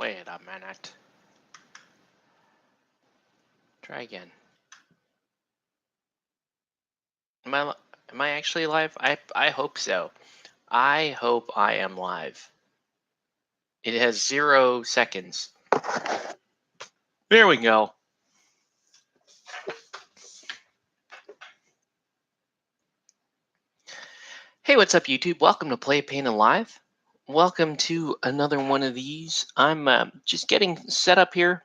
Wait a minute. Try again. Am I actually live? I hope so. I hope I am live. It has 0 seconds. There we go. Hey, what's up, YouTube? Welcome to Play Painting Live. Welcome to another one of these. I'm just getting set up here,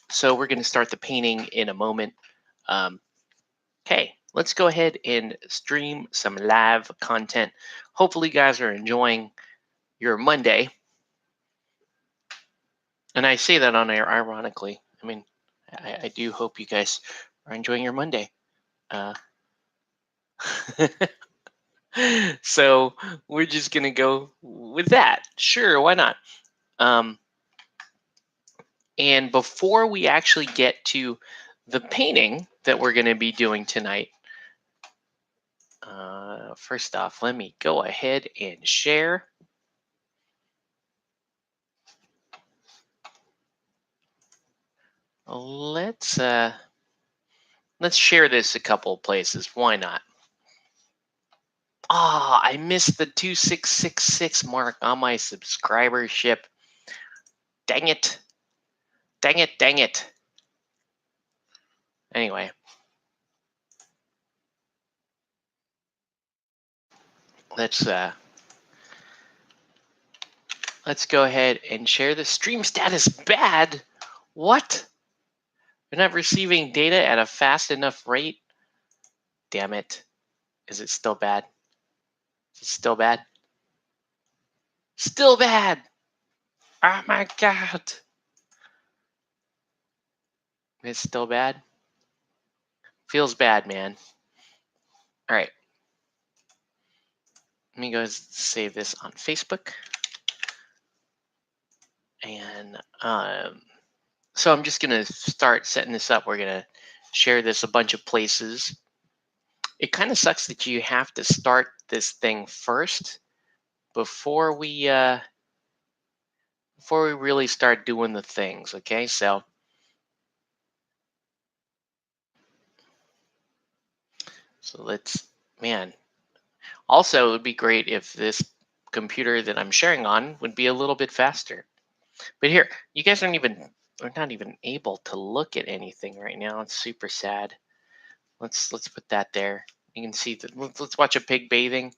so we're going to start the painting in a moment. Okay, let's go ahead and stream some live content. Hopefully, you guys are enjoying your Monday. And I say that on air ironically. I mean, I do hope you guys are enjoying your Monday. So we're just gonna go with that. Sure, why not? And before we actually get to the painting that we're gonna be doing tonight, first off, let me go ahead and share. Let's share this a couple of places. Why not? Ah, I missed the 2666 mark on my subscribership. Dang it. Dang it, dang it. Anyway. Let's go ahead and share the stream status. Bad? What? You're not receiving data at a fast enough rate? Damn it. Is it still bad? Is it still bad? Still bad! Oh my god! It's still bad? Feels bad, man. Alright. Let me go save this on Facebook. And so I'm just going to start setting this up. We're going to share this a bunch of places. It kind of sucks that you have to start this thing first before we really start doing the things. Okay, so let's, man. Also, it would be great if this computer that I'm sharing on would be a little bit faster. But here, you guys are not even able to look at anything right now. It's super sad. Let's put that there. You can see that. Let's watch a pig bathing.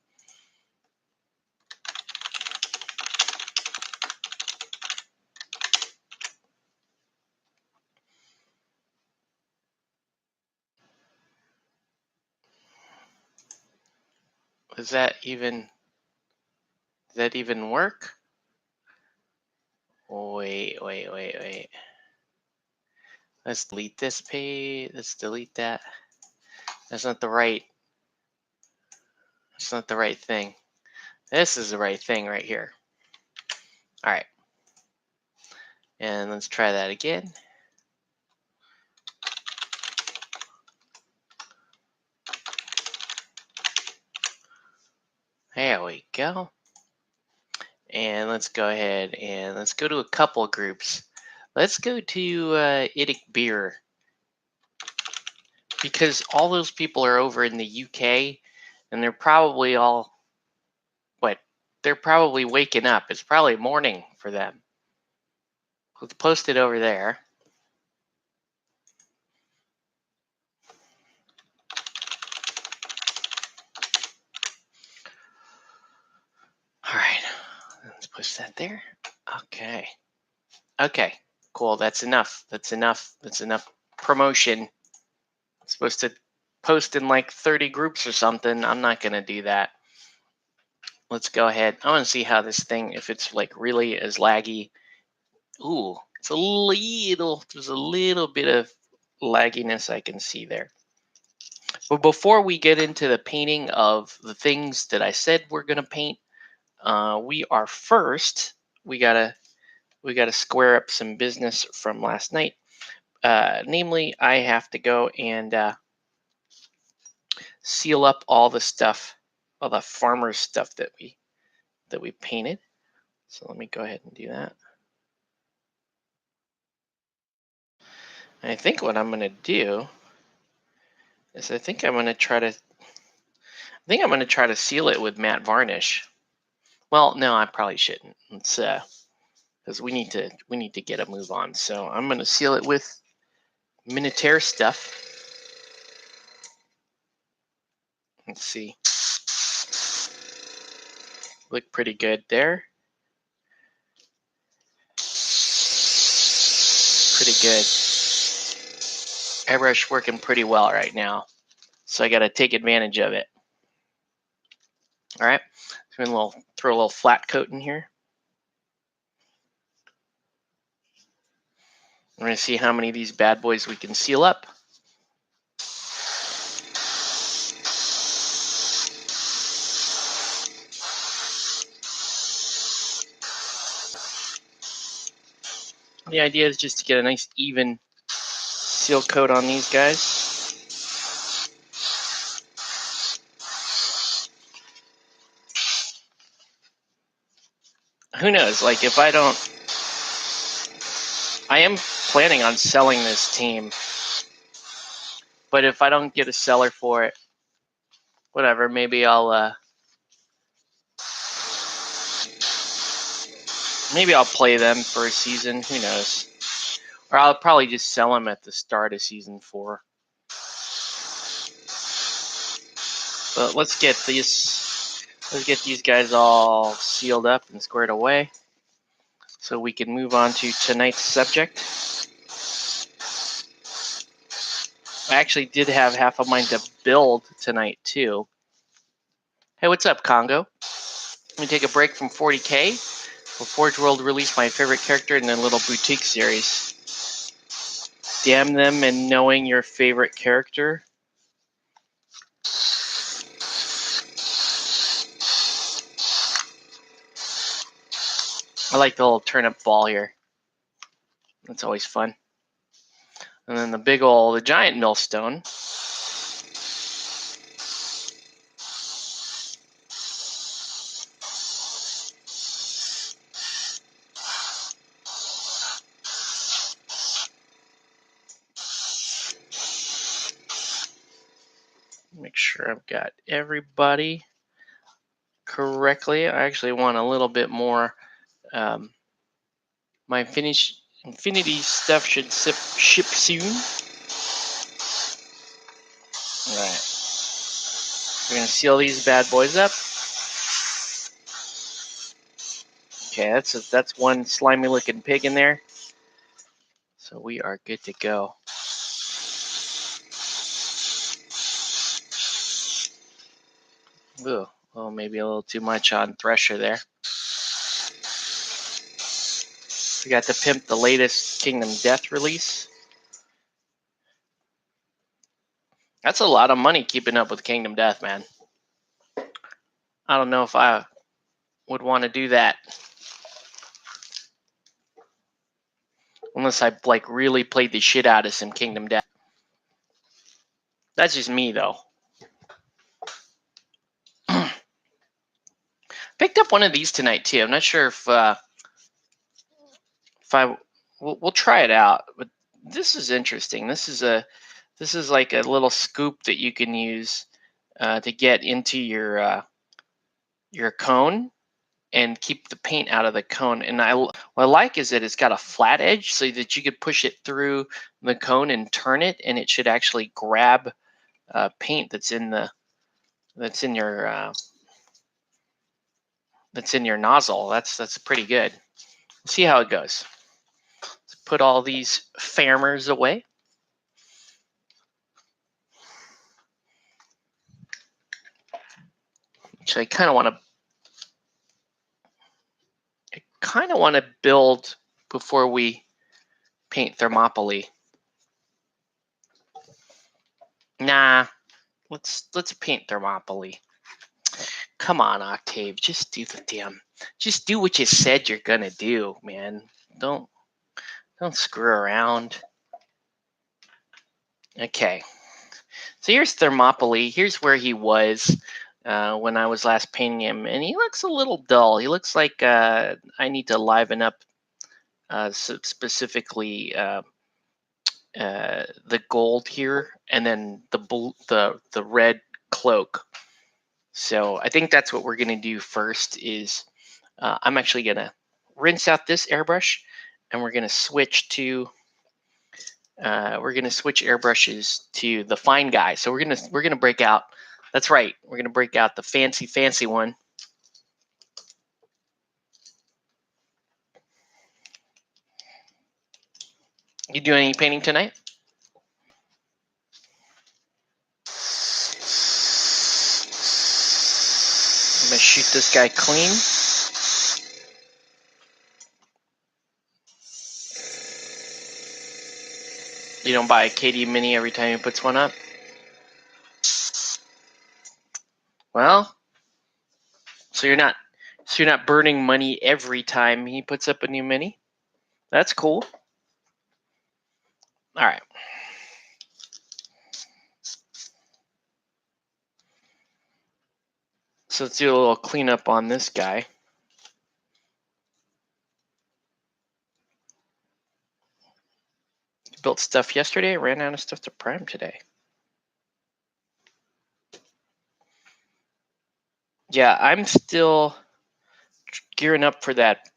Does that even work? Wait. Let's delete this page. Let's delete that. That's not the right. That's not the right thing. This is the right thing right here. All right. And let's try that again. There we go. And let's go ahead and let's go to a couple groups. Let's go to Idic Beer. Because all those people are over in the UK and they're probably all, they're probably waking up. It's probably morning for them. Let's post it over there. All right, let's push that there. Okay, cool. That's enough. That's enough promotion. I'm supposed to post in like 30 groups or something. I'm not going to do that. Let's go ahead. I want to see how this thing, if it's like really as laggy. Ooh, it's there's a little bit of lagginess I can see there. But before we get into the painting of the things that I said we're going to paint, we gotta square up some business from last night. Namely, I have to go and seal up all the stuff, all the farmer stuff that we painted. So let me go ahead and do that. And I think what I'm going to do is I think I'm going to try to seal it with matte varnish. Well, no, I probably shouldn't. It's because we need to get a move on. So I'm going to seal it with Minotaur stuff. Let's see. Look pretty good there. Pretty good. Airbrush working pretty well right now. So I got to take advantage of it. All right. So throw a little flat coat in here. We're going to see how many of these bad boys we can seal up. The idea is just to get a nice even seal coat on these guys. Who knows? Like if I am planning on selling this team, but if I don't get a seller for it, whatever, maybe I'll play them for a season. Who knows? Or I'll probably just sell them at the start of season 4. But let's get these guys all sealed up and squared away, so we can move on to tonight's subject. I actually did have half of mine to build tonight too. Hey, what's up, Congo? Let me take a break from 40K. Will Forge World release my favorite character in their little boutique series? Damn them and knowing your favorite character. I like the little turnip ball here. That's always fun. And then the giant millstone. Make sure I've got everybody correctly. I actually want a little bit more. My Infinity stuff should ship soon. All right. We're going to seal these bad boys up. Okay, that's one slimy looking pig in there. So we are good to go. Ooh, well, maybe a little too much on Thresher there. We got to pimp the latest Kingdom Death release. That's a lot of money keeping up with Kingdom Death, man. I don't know if I would want to do that. Unless I really played the shit out of some Kingdom Death. That's just me though. Picked up one of these tonight too. I'm not sure if we'll try it out, but this is interesting. This is like a little scoop that you can use to get into your cone and keep the paint out of the cone. And what I like is that it's got a flat edge so that you could push it through the cone and turn it, and it should actually grab paint that's in your nozzle. That's pretty good. Let's see how it goes. Let's put all these farmers away. Actually, I kind of want to build before we paint Thermopylae. Nah, let's paint Thermopylae. Come on, Octave, just do what you said you're gonna do, man. Don't screw around. Okay, so here's Thermopylae. Here's where he was when I was last painting him, and he looks a little dull. He looks like I need to liven up specifically the gold here, and then the red cloak. So I think that's what we're going to do first. Is I'm actually going to rinse out this airbrush, and we're going to switch to airbrushes to the fine guy. So we're gonna break out. That's right. We're gonna break out the fancy one. You doing any painting tonight? I'm gonna shoot this guy clean. You don't buy a KD Mini every time he puts one up? Well, so you're not burning money every time he puts up a new Mini? That's cool. All right. So let's do a little cleanup on this guy. Built stuff yesterday, ran out of stuff to prime today. Yeah, I'm still gearing up for that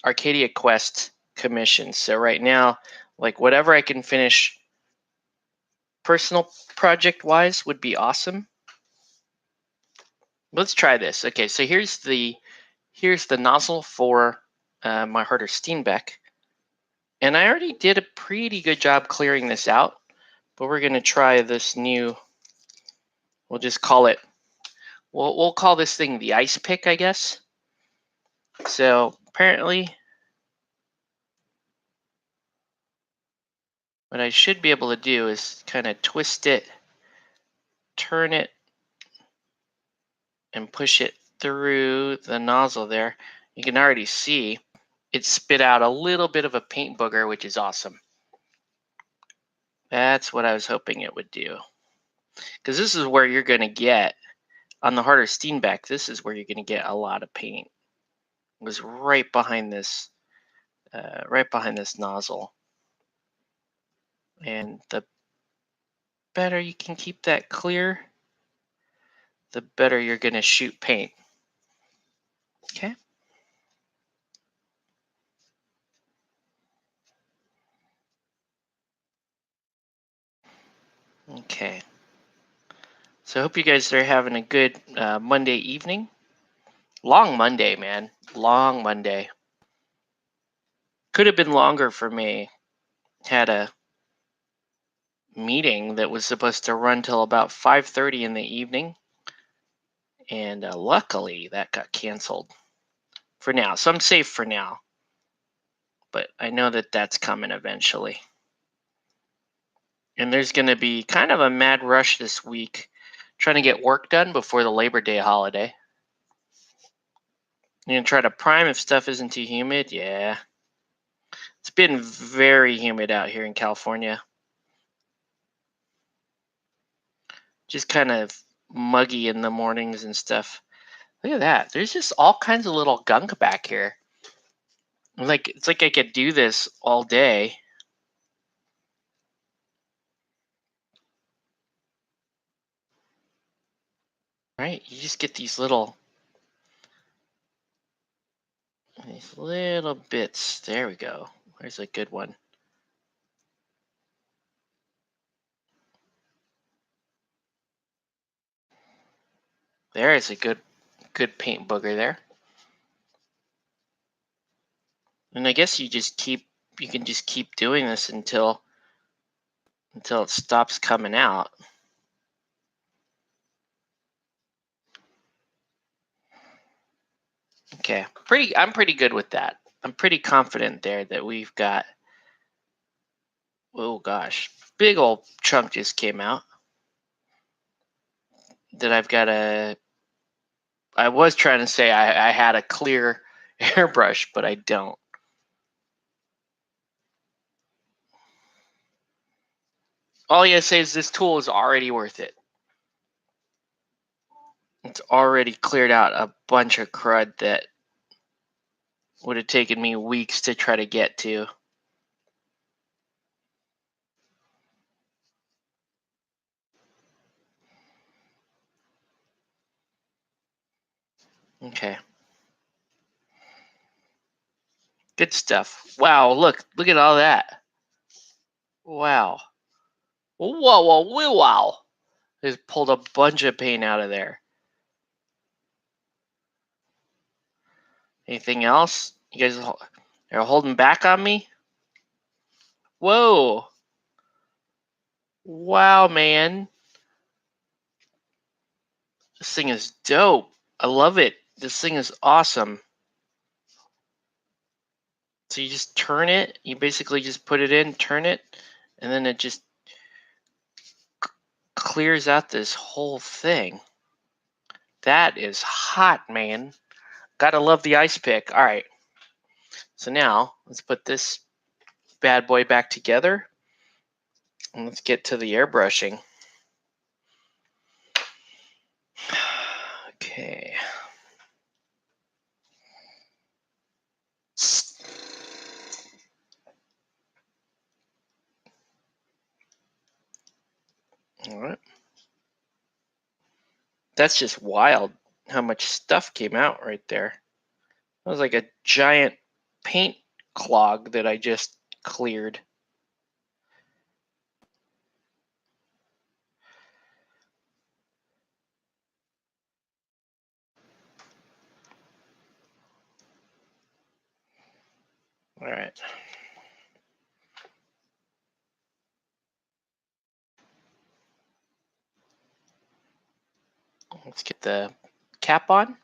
Arcadia Quest commission. So right now, like whatever I can finish personal project wise would be awesome. Let's try this. Okay, so here's the nozzle for my Harder Steenbeck. And I already did a pretty good job clearing this out, but we're gonna try this new, we'll just call it, we'll call this thing the ice pick, I guess. So apparently what I should be able to do is kind of twist it, turn it, and push it through the nozzle there. You can already see it spit out a little bit of a paint booger, which is awesome. That's what I was hoping it would do. Because this is where you're going to get, on the Harder Steenbeck, this is where you're going to get a lot of paint. It was right behind this nozzle. And the better you can keep that clear, the better you're going to shoot paint. Okay. Okay. So I hope you guys are having a good Monday evening. Long Monday, man. Long Monday. Could have been longer for me. Had a meeting that was supposed to run till about 5:30 in the evening. And luckily that got canceled for now. So I'm safe for now. But I know that that's coming eventually. And there's going to be kind of a mad rush this week trying to get work done before the Labor Day holiday. You gonna try to prime if stuff isn't too humid? Yeah. It's been very humid out here in California. Just kind of muggy in the mornings and stuff. Look at that. There's just all kinds of little gunk back here. Like it's like I could do this all day. Right? You just get these little bits. There we go. There's a good one. There is a good paint booger there. And I guess you can just keep doing this until it stops coming out. Okay. I'm pretty good with that. I'm pretty confident there that we've got, oh gosh, big old chunk just came out that I've got I was trying to say I had a clear airbrush, but I don't. All you gotta say is this tool is already worth it. It's already cleared out a bunch of crud that would have taken me weeks to try to get to. Okay. Good stuff. Wow, look at all that. Wow. Whoa, wow. Just pulled a bunch of paint out of there. Anything else? You guys are holding back on me? Whoa. Wow, man. This thing is dope. I love it. This thing is awesome. So you just turn it. You basically just put it in, turn it, and then it just clears out this whole thing. That is hot, man. Gotta love the ice pick. All right. So now let's put this bad boy back together. And let's get to the airbrushing. Okay. All right. That's just wild how much stuff came out right there. That was like a giant paint clog that I just cleared. All right. Let's get the cap on.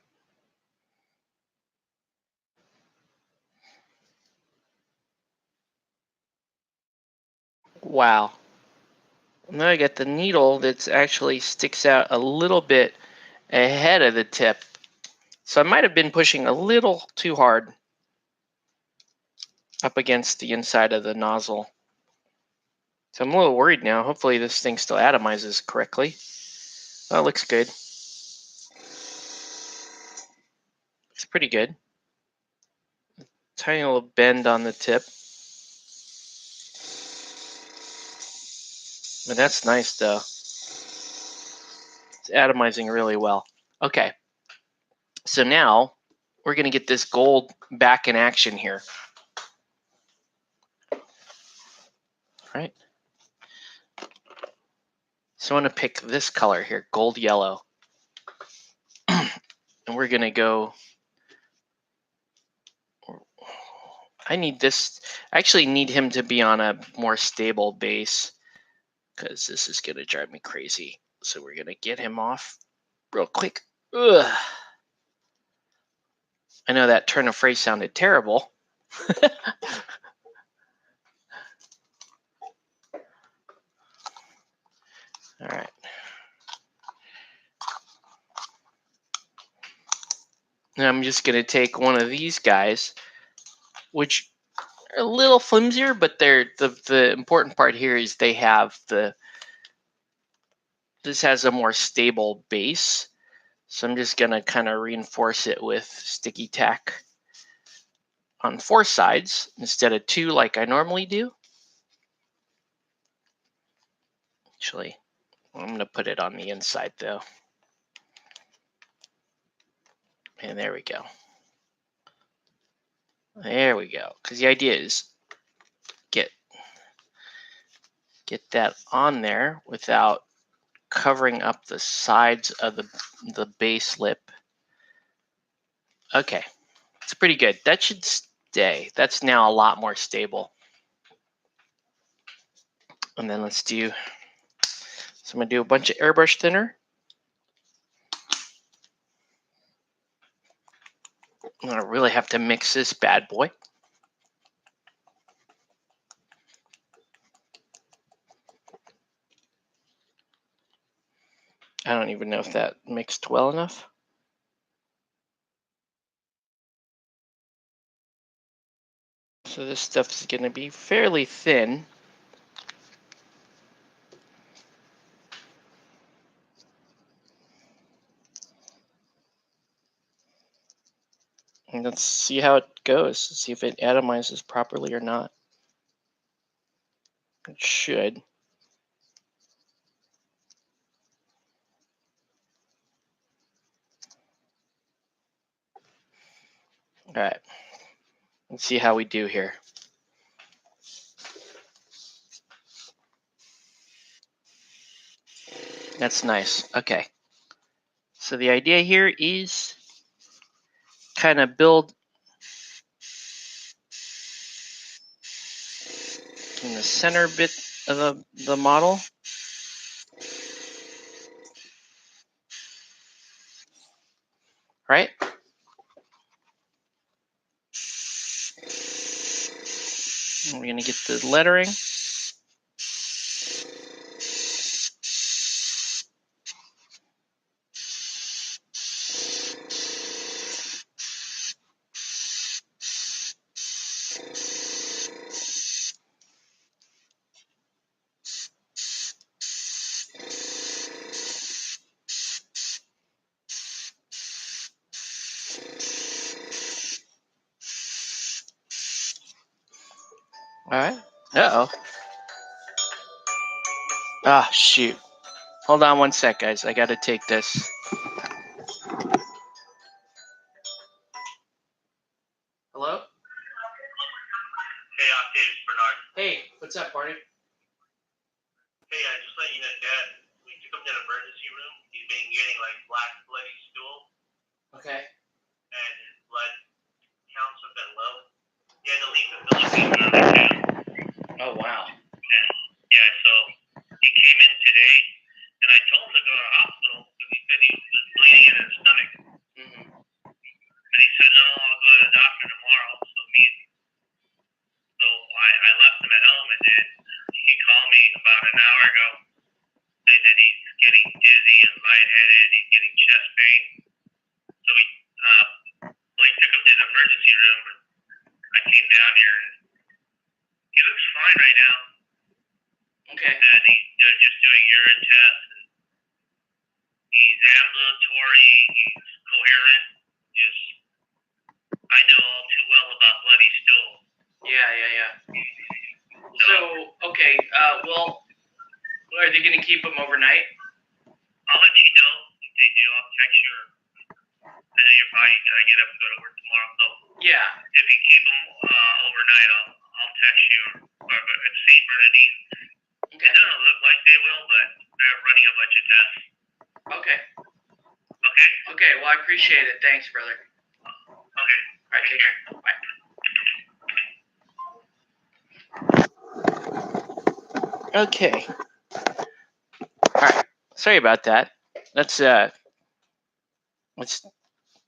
Wow. Now I got the needle that's actually sticks out a little bit ahead of the tip. So I might have been pushing a little too hard up against the inside of the nozzle. So I'm a little worried now. Hopefully this thing still atomizes correctly. Oh, it looks good. It's pretty good. Tiny little bend on the tip. But that's nice though. It's atomizing really well. Okay. So now we're going to get this gold back in action here. All right. So I want to pick this color here, gold yellow. And we're going to go, I need this, I actually need him to be on a more stable base because this is going to drive me crazy. So we're going to get him off real quick. Ugh. I know that turn of phrase sounded terrible. All right. Now I'm just going to take one of these guys, which are a little flimsier, but they're the important part here is they have this has a more stable base. So I'm just going to kind of reinforce it with sticky tack on 4 sides instead of 2 like I normally do. Actually, I'm going to put it on the inside though. And there we go. There we go. Because the idea is get that on there without covering up the sides of the base lip. Okay, it's pretty good. That should stay. That's now a lot more stable. And then let's do, so I'm gonna do a bunch of airbrush thinner. I'm gonna really have to mix this bad boy. I don't even know if that mixed well enough. So this stuff is gonna be fairly thin. And let's see how it goes, see if it atomizes properly or not. It should. All right. Let's see how we do here. That's nice. Okay. So the idea here is kind of build in the center bit of the model. Right? And we're going to get the lettering. All right. Uh-oh. Ah, shoot. Hold on one sec, guys. I got to take this. Hello? Hey, Octave, it's Bernard. Hey, what's up, Barney? Hey, I just let you know, Dad, we took him to the emergency room. He's been getting, like, black bloody stool, Okay. and his blood counts have been low. He had to leave the Philippines early, too. Oh, wow. And, yeah, so he came in today, and I told him to go to the hospital because he said he was bleeding in his stomach. Mm-hmm. But he said, no, I'll go to the doctor tomorrow. So I left him at home, and then he called me about an hour ago saying that he's getting dizzy and lightheaded, he's getting chest pain. So he took him to the emergency room, and I came down here, and he looks fine right now. Okay. And they're just doing urine tests, and he's ambulatory, he's coherent. Just, I know all too well about bloody stool. Yeah. So, okay, well, are they going to keep him overnight? I'll let you know if they do. I'll text you. I know you're probably got to get up and go to work tomorrow. So Yeah. if you keep them overnight, I'll text you. But it's St. Bernardine. Okay. It doesn't look like they will, but they're running a bunch of tests. Okay. Okay? Okay, well, I appreciate it. Thanks, brother. Okay. All right, take care. Bye. Okay. All right. Sorry about that. That's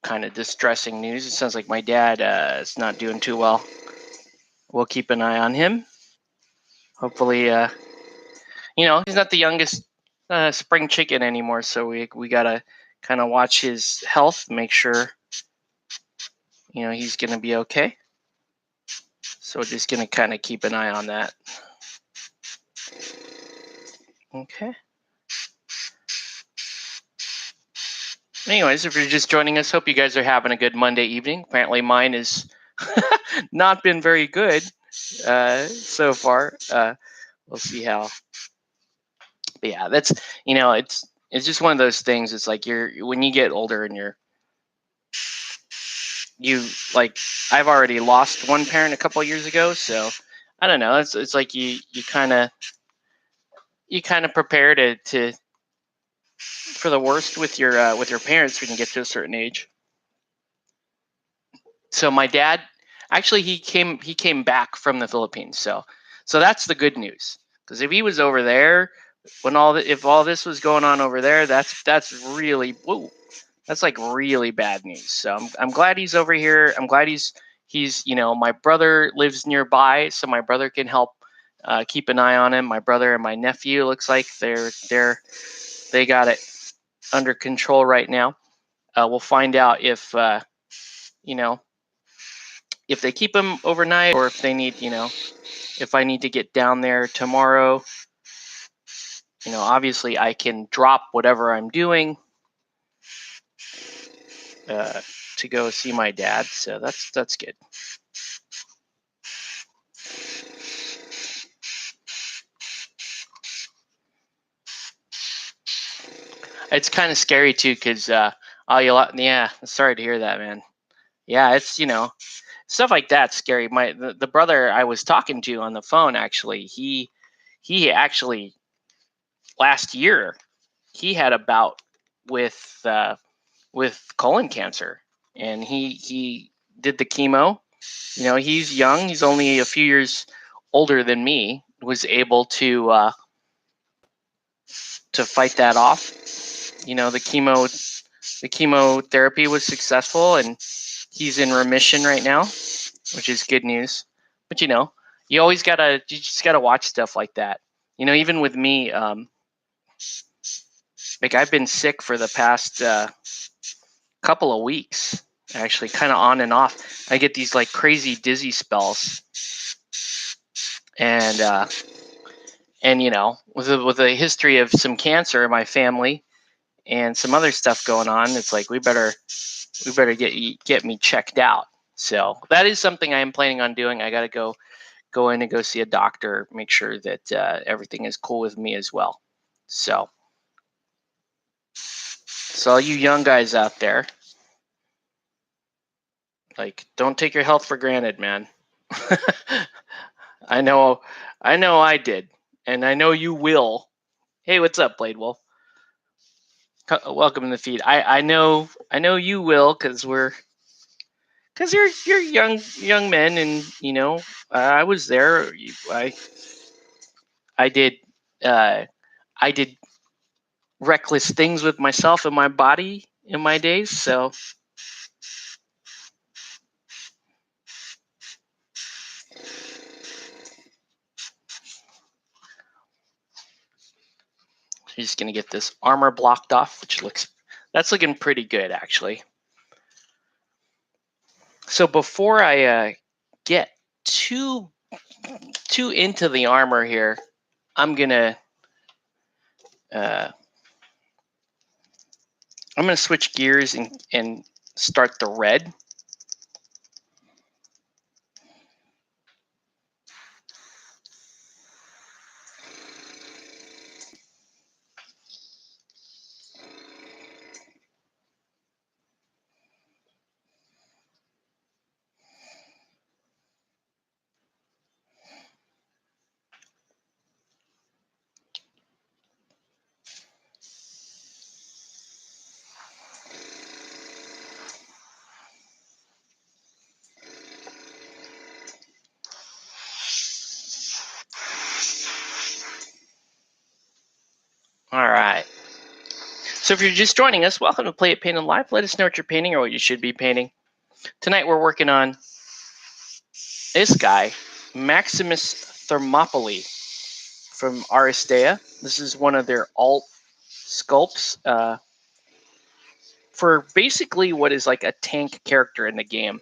kind of distressing news. It sounds like my dad is not doing too well. We'll keep an eye on him. Hopefully, he's not the youngest spring chicken anymore, so we gotta kind of watch his health, make sure he's gonna be okay. So we're just gonna kind of keep an eye on that. Okay. Anyways, if you're just joining us, hope you guys are having a good Monday evening. Apparently mine has not been very good so far. We'll see how. But yeah, that's, it's just one of those things. It's like when you get older and I've already lost one parent a couple of years ago. So I don't know. It's like you kind of prepare to for the worst with your parents when you get to a certain age. So my dad, actually, he came back from the Philippines. So that's the good news. Because if he was over there when if all this was going on over there, that's really that's like really bad news. So I'm glad he's over here. I'm glad he's my brother lives nearby, so my brother can help keep an eye on him. My brother and my nephew, looks like they got it under control right now. We'll find out if if they keep him overnight or if they need if I need to get down there tomorrow. Obviously I can drop whatever I'm doing to go see my dad. So that's good. It's kind of scary too, because sorry to hear that, man. Yeah, it's, stuff like that's scary. The brother I was talking to on the phone, actually, he actually last year he had a bout with colon cancer, and he did the chemo. He's young. He's only a few years older than me. Was able to fight that off. The chemotherapy was successful, and he's in remission right now, which is good news. But you just gotta watch stuff like that. Even with me, like I've been sick for the past couple of weeks, actually, kind of on and off. I get these like crazy dizzy spells, and with a history of some cancer in my family and some other stuff going on, it's like we better get me checked out. So that is something I am planning on doing. I got to go in and go see a doctor, make sure that everything is cool with me as well. So all you young guys out there, like, don't take your health for granted, man. I know I did, and I know you will. Hey, what's up, Blade Wolf? Welcome to the feed. I know you will, because you're young men, and I was there. I did I did reckless things with myself and my body in my days, so I'm just gonna get this armor blocked off, which that's looking pretty good, actually. So before I get too into the armor here, I'm gonna switch gears and start the red. All right. So if you're just joining us, welcome to Play It Painted Live. Let us know what you're painting or what you should be painting. Tonight we're working on this guy, Maximus Thermopylae from Aristeia. This is one of their alt sculpts for basically what is like a tank character in the game.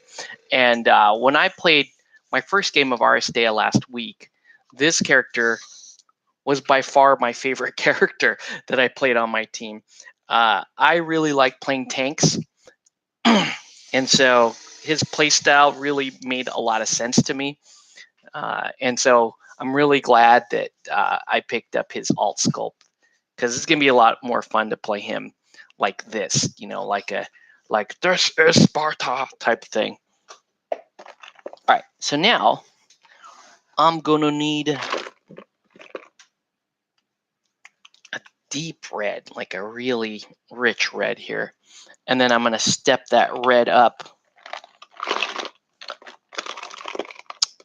And when I played my first game of Aristeia last week, this character was by far my favorite character that I played on my team. I really like playing tanks, and so his playstyle really made a lot of sense to me. And so I'm really glad that I picked up his alt sculpt, because it's gonna be a lot more fun to play him like this, like this is Sparta type thing. All right, so now I'm gonna need a deep red, like a really rich red here, and then I'm gonna step that red up.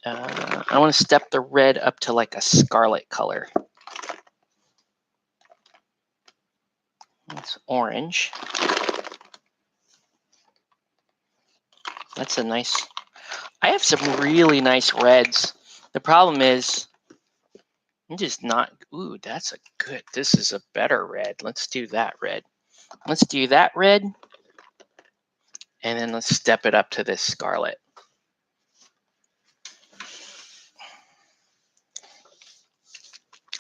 I want to step the red up to like a scarlet color. It's orange. That's a nice. I have some really nice reds. The problem is, I'm just not. Ooh, that's a good. This is a better red. Let's do that red. Let's do that red. And then let's step it up to this scarlet.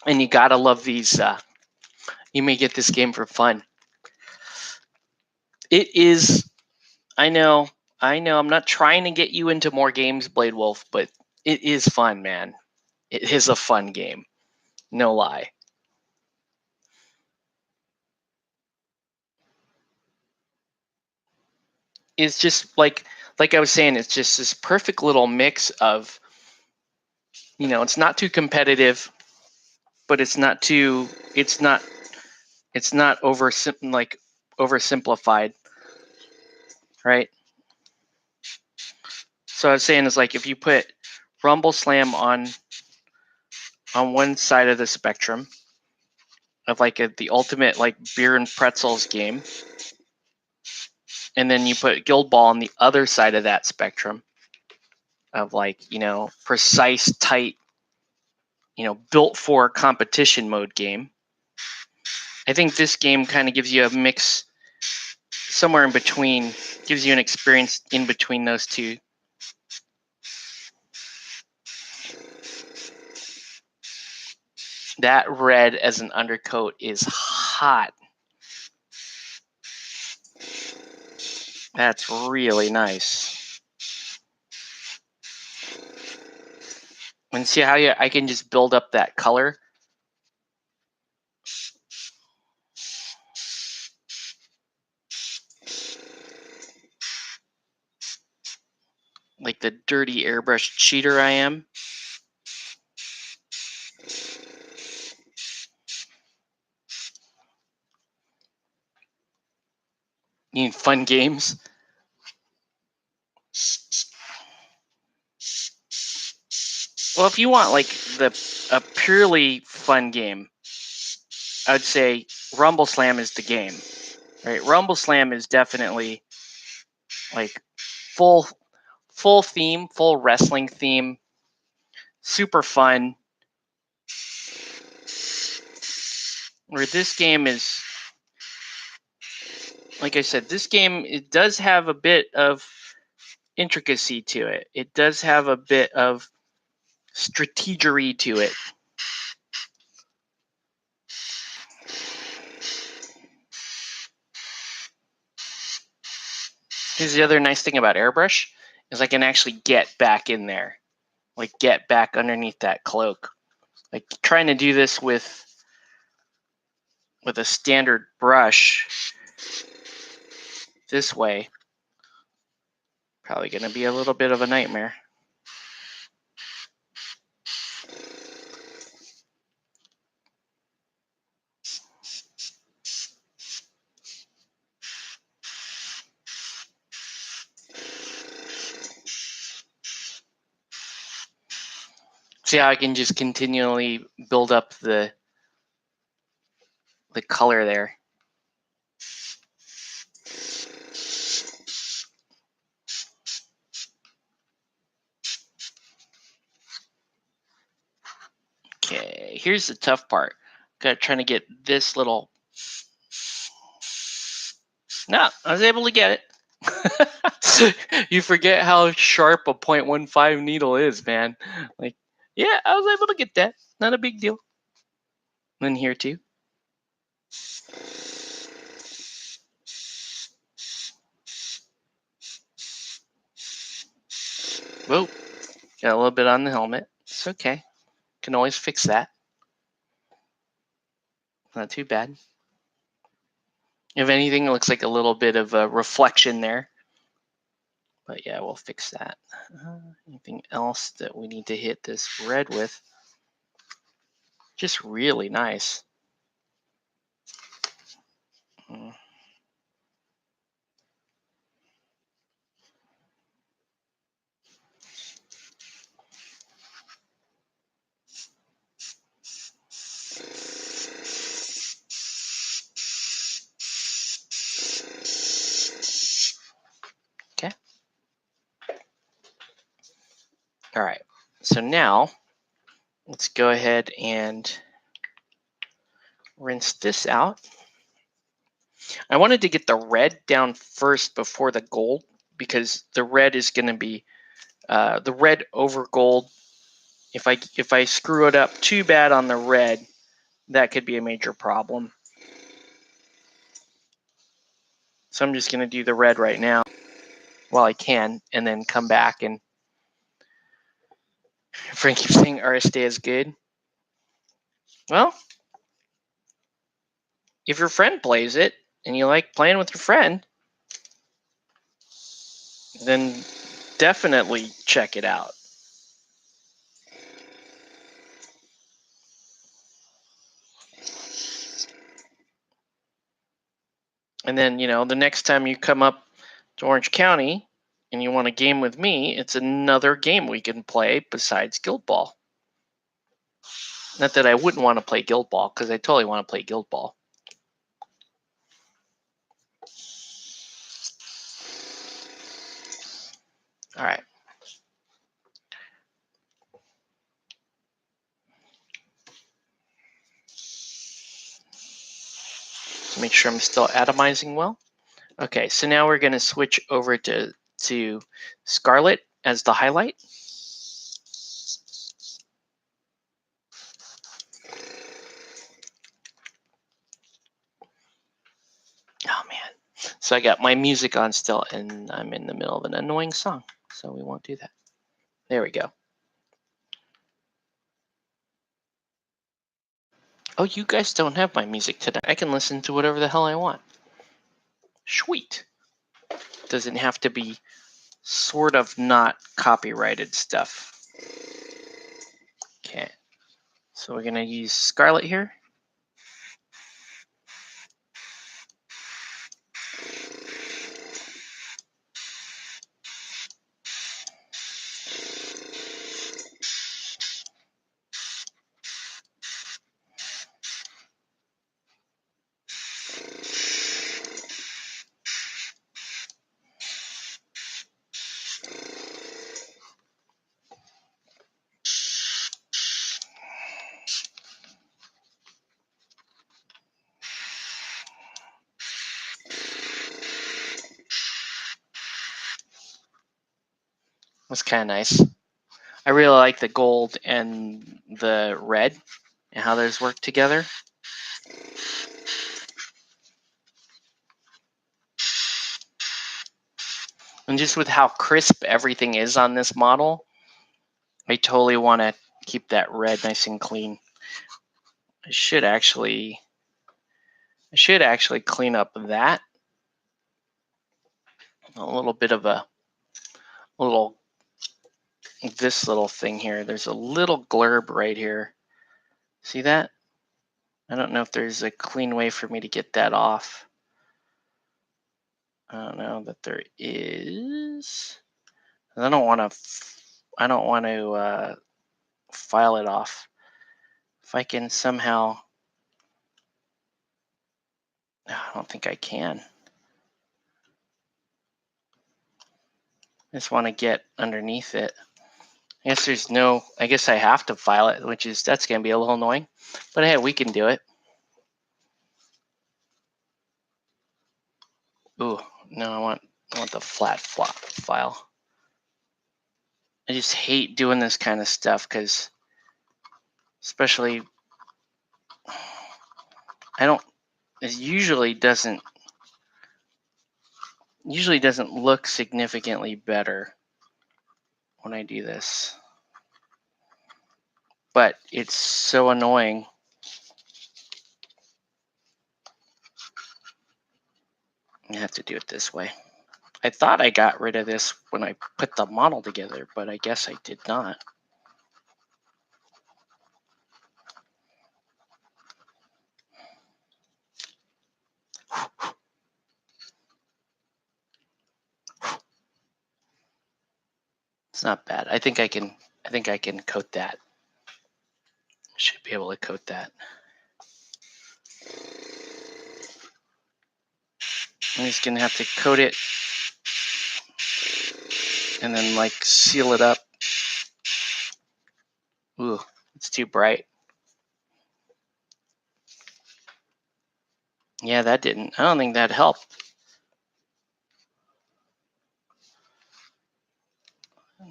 And you gotta love these. You may get this game for fun. It is. I know. I'm not trying to get you into more games, Blade Wolf, but it is fun, man. It is a fun game. No lie. It's just like like I was saying, it's just this perfect little mix of, you know, it's not too competitive, but it's not oversimplified, right? So I was saying is like if you put Rumble Slam on one side of the spectrum of like the ultimate like beer and pretzels game, and then you put Guild Ball on the other side of that spectrum of like, you know, precise, tight, you know, built for competition mode game. I think this game kind of gives you a mix somewhere in between, gives you an experience in between those two. That red as an undercoat is hot. That's really nice. And see how I can just build up that color? Like the dirty airbrush cheater I am. You need fun games? Well, if you want like a purely fun game, I would say Rumble Slam is the game, right? Rumble Slam is definitely like full theme, full wrestling theme, super fun. Where this game is, like I said, this game, it does have a bit of intricacy to it. It does have a bit of strategery to it. Here's the other nice thing about airbrush is I can actually get back in there, like get back underneath that cloak. Like trying to do this with a standard brush this way, probably going to be a little bit of a nightmare. See how I can just continually build up the color there. Okay, here's the tough part. Got trying to get this little. No, I was able to get it. You forget how sharp a 0.15 needle is, man. Like, yeah, I was able to get that. Not a big deal. And here too. Whoa, got a little bit on the helmet. It's okay. Can always fix that. Not too bad. If anything, it looks like a little bit of a reflection there. But yeah, we'll fix that. Anything else that we need to hit this red with? Just really nice. Okay. All right. So now let's go ahead and rinse this out. I wanted to get the red down first before the gold because the red is going to be the red over gold. If I screw it up too bad on the red, that could be a major problem. So I'm just going to do the red right now while I can, and then come back. And Frank keeps saying Aristeia is good. Well, if your friend plays it and you like playing with your friend, then definitely check it out. And then, you know, the next time you come up to Orange County and you want a game with me, it's another game we can play besides Guild Ball. Not that I wouldn't want to play Guild Ball, because I totally want to play Guild Ball. All right. Make sure I'm still atomizing well. Okay, so now we're going to switch over to Scarlet as the highlight. Oh man. So I got my music on still, and I'm in the middle of an annoying song, so we won't do that. There we go. Oh, you guys don't have my music today. I can listen to whatever the hell I want. Sweet. Doesn't have to be sort of not copyrighted stuff. Okay. So we're going to use Scarlet here. That's kind of nice. I really like the gold and the red and how those work together. And just with how crisp everything is on this model, I totally want to keep that red nice and clean. I should actually clean up that. A little bit of this little thing here. There's a little glurb right here. See that? I don't know if there's a clean way for me to get that off. I don't know that there is. I don't want to file it off. If I can somehow, I don't think I can. I just want to get underneath it. I guess I have to file it, that's going to be a little annoying. But hey, we can do it. Ooh, no, I want the flat file. I just hate doing this kind of stuff because, especially, it usually doesn't look significantly better when I do this. But it's so annoying. I have to do it this way. I thought I got rid of this when I put the model together, but I guess I did not. It's not bad. I think I can coat that. Should be able to coat that. I'm just gonna have to coat it and then like seal it up. Ooh, it's too bright. Yeah, I don't think that helped.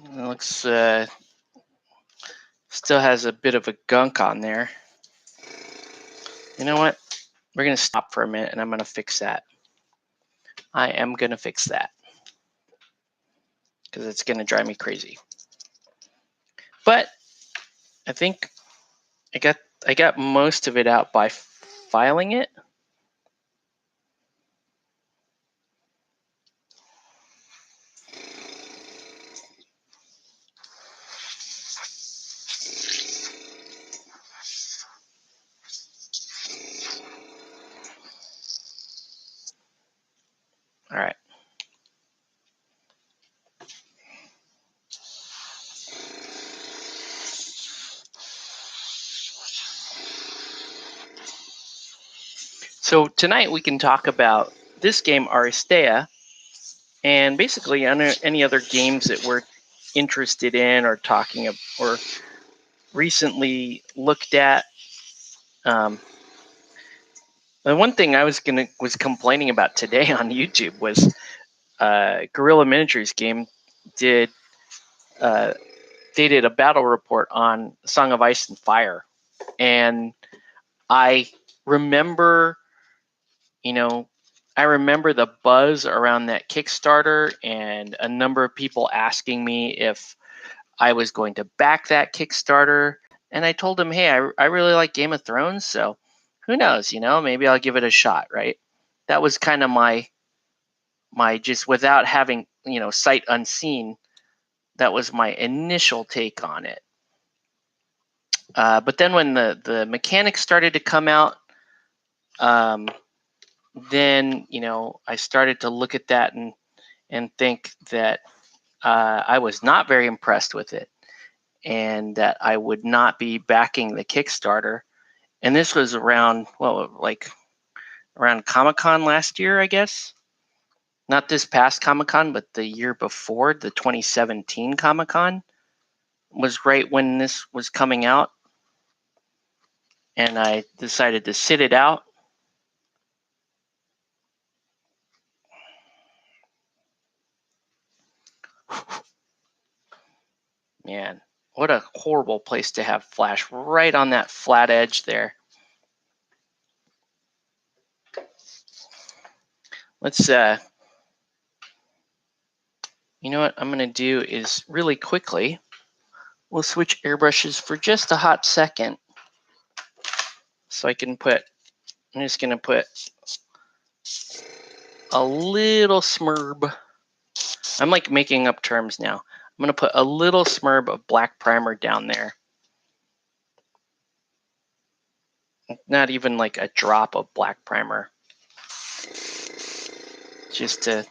It looks, still has a bit of a gunk on there. You know what? We're gonna stop for a minute and I'm gonna fix that. I am gonna fix that because it's gonna drive me crazy. But I think I got most of it out by filing it. So tonight we can talk about this game, Aristeia, and basically any other games that we're interested in or talking about or recently looked at. The one thing I was complaining about today on YouTube was Guerrilla Miniatures game did a battle report on Song of Ice and Fire, and I remember, the buzz around that Kickstarter and a number of people asking me if I was going to back that Kickstarter. And I told them, hey, I really like Game of Thrones, so who knows, maybe I'll give it a shot, right? That was kind of my just without having, sight unseen, that was my initial take on it. But then when the mechanics started to come out, then I started to look at that and think that I was not very impressed with it, and that I would not be backing the Kickstarter. And this was around Comic-Con last year, I guess. Not this past Comic-Con, but the year before, the 2017 Comic-Con was right when this was coming out. And I decided to sit it out. Man, what a horrible place to have flash right on that flat edge there. Let's, you know what I'm going to do is really quickly, we'll switch airbrushes for just a hot second. So I'm just going to put a little smurb. I'm like making up terms now. I'm going to put a little smurb of black primer down there. Not even like a drop of black primer. Just to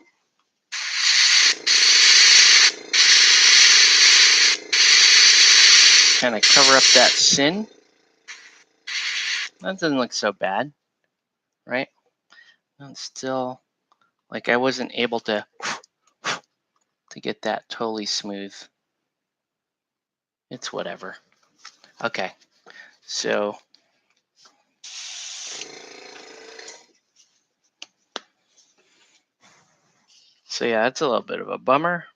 kind of cover up that sin. That doesn't look so bad, right? And still, like I wasn't able to get that totally smooth. It's whatever. Okay, so yeah, it's a little bit of a bummer.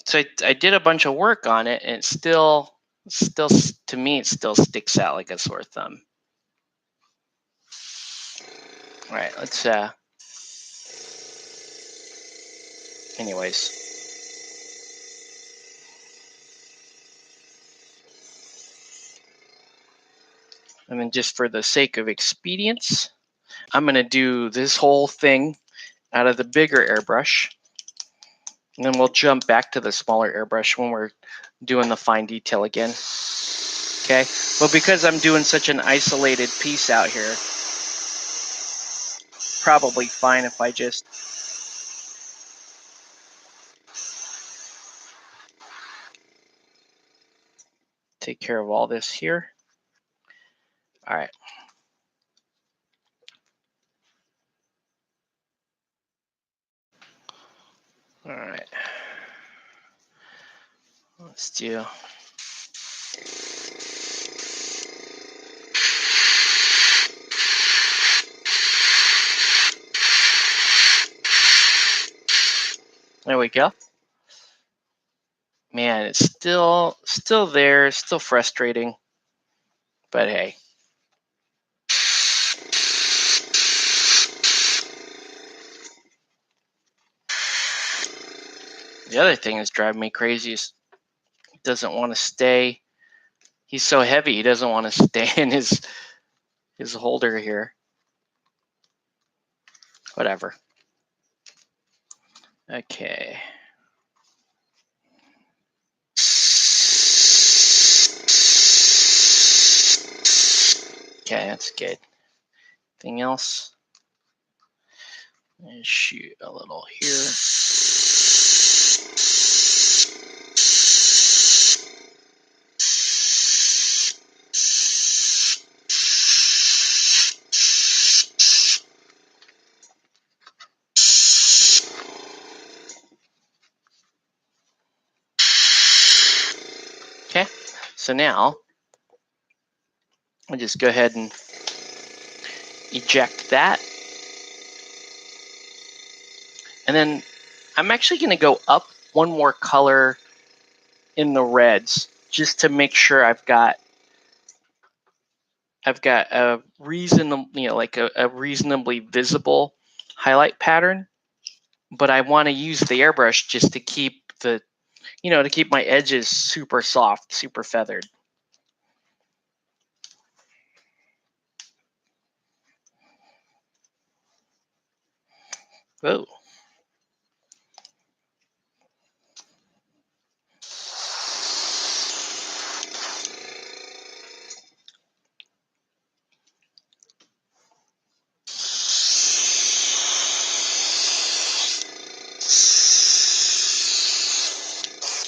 So I did a bunch of work on it, and it's still to me, it still sticks out like a sore thumb. All right, let's anyways. And then just for the sake of expedience, I'm going to do this whole thing out of the bigger airbrush. And then we'll jump back to the smaller airbrush when we're doing the fine detail again. Okay, but because I'm doing such an isolated piece out here, probably fine if I just take care of all this here. All right. All right. Let's do. There we go. Man, it's still there, still frustrating, but hey. The other thing that's driving me crazy is he doesn't want to stay. He's so heavy, he doesn't want to stay in his holder here. Whatever. Okay. Okay, that's good. Anything else? Let's shoot a little here. Okay, so now I'll just go ahead and eject that. And then I'm actually going to go up one more color in the reds just to make sure I've got a reasonable, like a reasonably visible highlight pattern. But I want to use the airbrush just to keep to keep my edges super soft, super feathered. Whoa.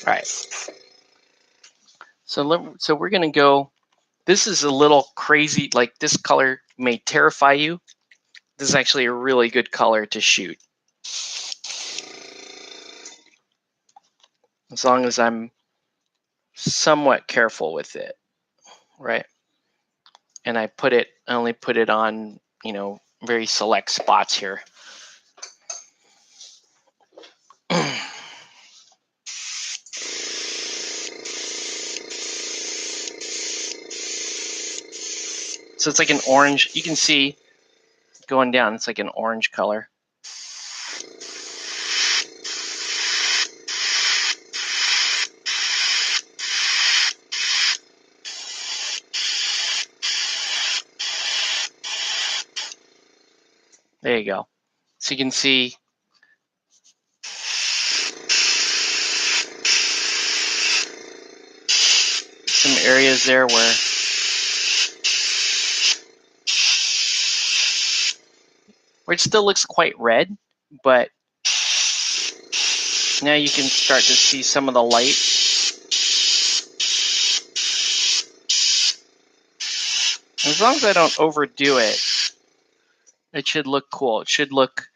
All right. So we're going to go. This is a little crazy. Like, this color may terrify you. This is actually a really good color to shoot, as long as I'm somewhat careful with it, right? And I only put it on, very select spots here. So it's like an orange. You can see going down, it's like an orange color. There you go. So you can see some areas there where it still looks quite red, but now you can start to see some of the light. As long as I don't overdo it, it should look cool. It should look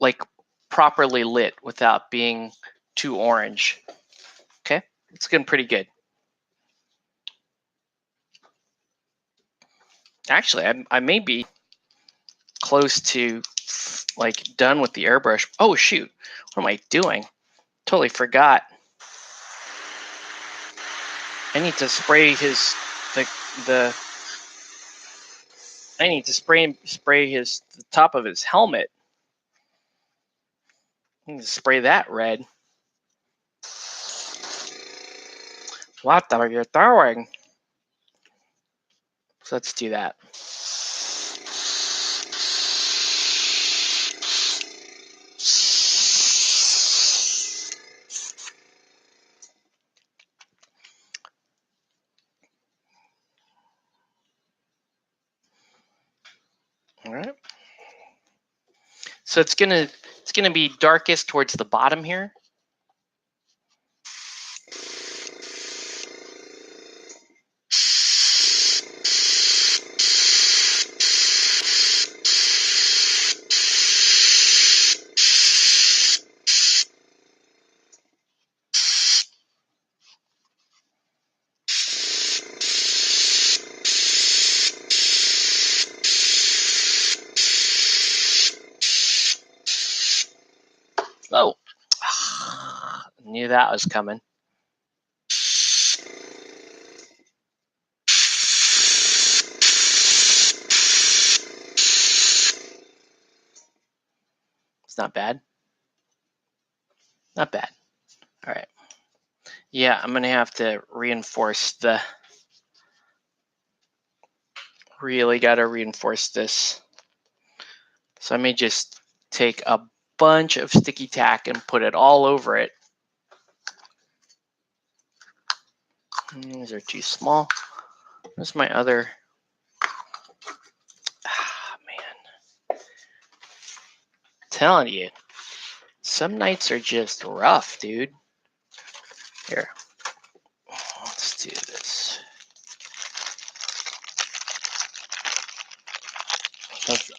like properly lit without being too orange. Okay, it's getting pretty good. Actually, I may be close to like done with the airbrush. Oh shoot, what am I doing? Totally forgot. I need to spray the top of his helmet. I need to spray that red. What are you doing? So let's do that. All right. So it's gonna be darkest towards the bottom here. Oh, knew that was coming. It's not bad. Not bad. All right. Yeah, I'm gonna have to reinforce really gotta reinforce this. So I may just take a bunch of sticky tack and put it all over it. These are too small. Where's my other? Man. Telling you, some nights are just rough, dude. Here, let's do this.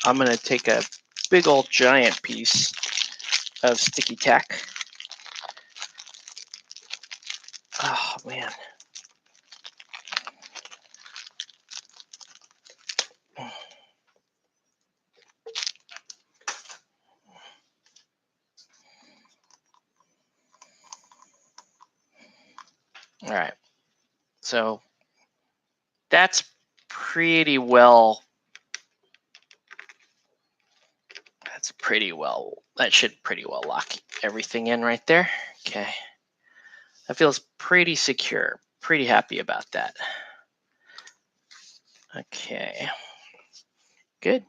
I'm gonna take a big old giant piece of sticky tack. man. All right. So that's pretty well. That should pretty well lock everything in right there. Okay. That feels pretty secure. Pretty happy about that. Okay. Good.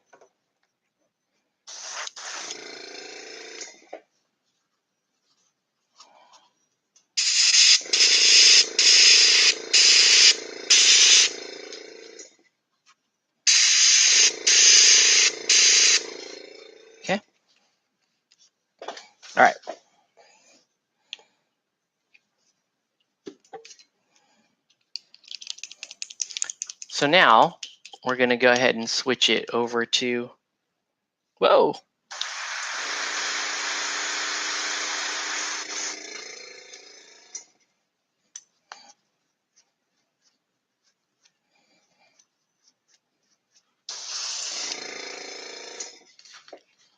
Okay. All right. So now we're going to go ahead and switch it over to, whoa.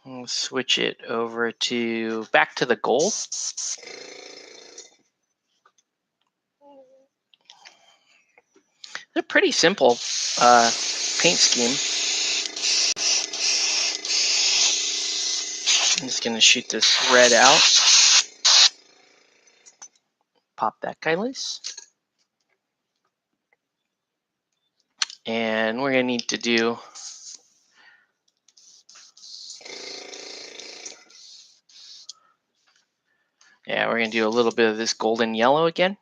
We'll switch it over to back to the gold. It's a pretty simple paint scheme. I'm just going to shoot this red out. Pop that guy loose. And we're going to need to do we're going to do a little bit of this golden yellow again.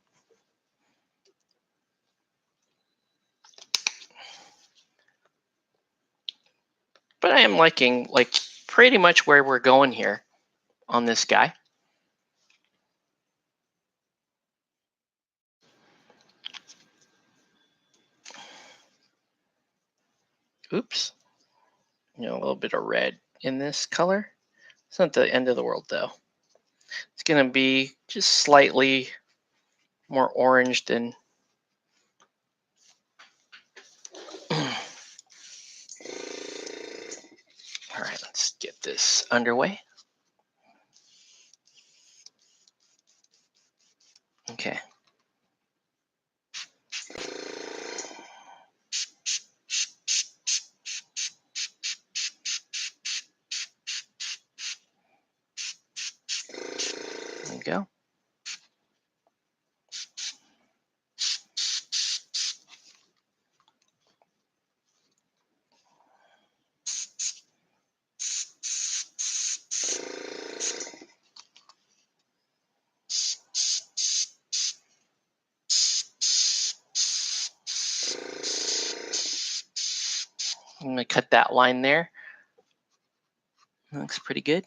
But I am liking pretty much where we're going here on this guy. Oops. A little bit of red in this color. It's not the end of the world though. It's going to be just slightly more orange than all right, let's get this underway. Okay. There we go. I'm going to cut that line there. Looks pretty good.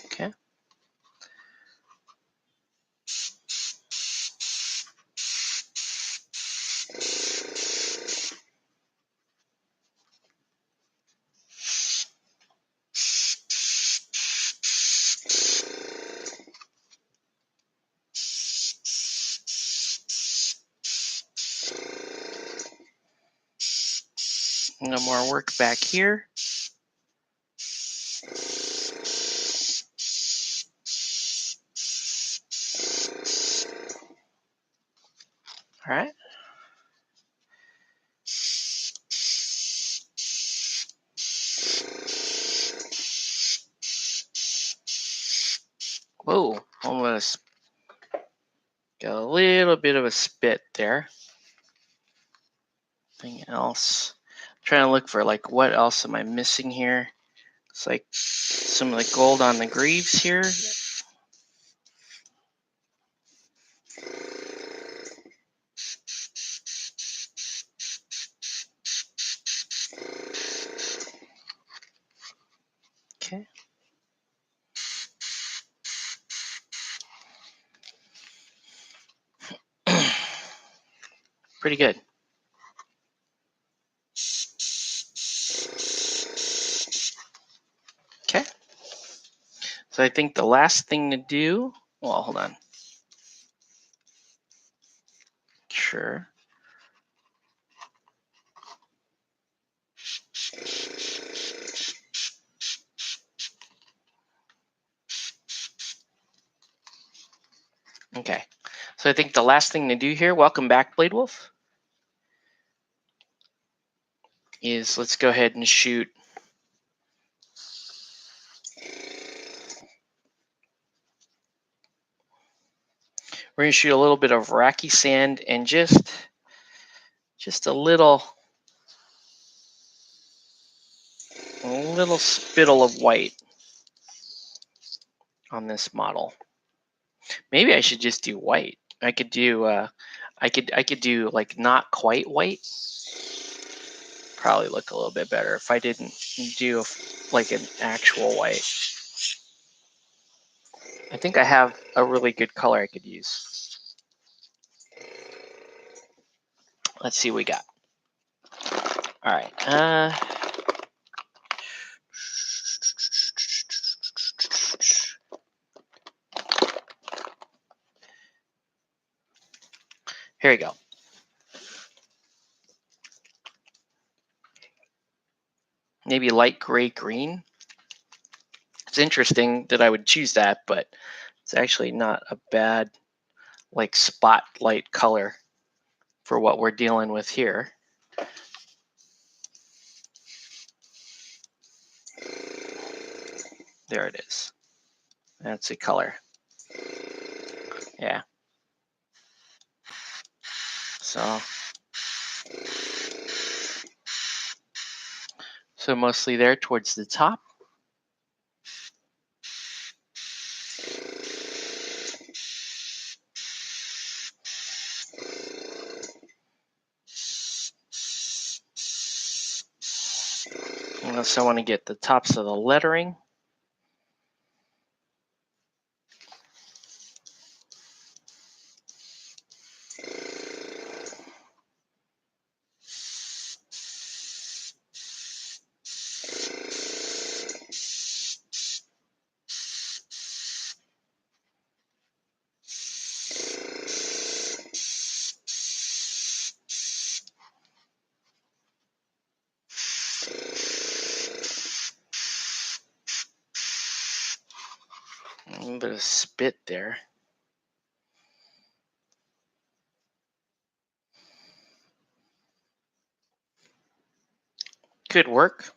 Okay. No more work back here. All right. Whoa, almost got a little bit of a spit there. Anything else? I'm trying to look for what else am I missing here? It's like some of the gold on the greaves here. Okay. Pretty good. So I think the last thing to do, well, hold on. Sure. Okay. So I think the last thing to do here, welcome back, Blade Wolf, is let's go ahead and shoot we're going to shoot a little bit of Racky sand and just a little spittle of white on this model. Maybe I should just do white. I could do I could do like not quite white. Probably look a little bit better if I didn't do like an actual white. I think I have a really good color I could use. Let's see what we got. All right. Here we go. Maybe light gray green. It's interesting that I would choose that, but it's actually not a bad like spotlight color for what we're dealing with here. There it is. That's a color. Yeah. So mostly there towards the top. I also want to get the tops of the lettering. A little bit of spit there. Good work.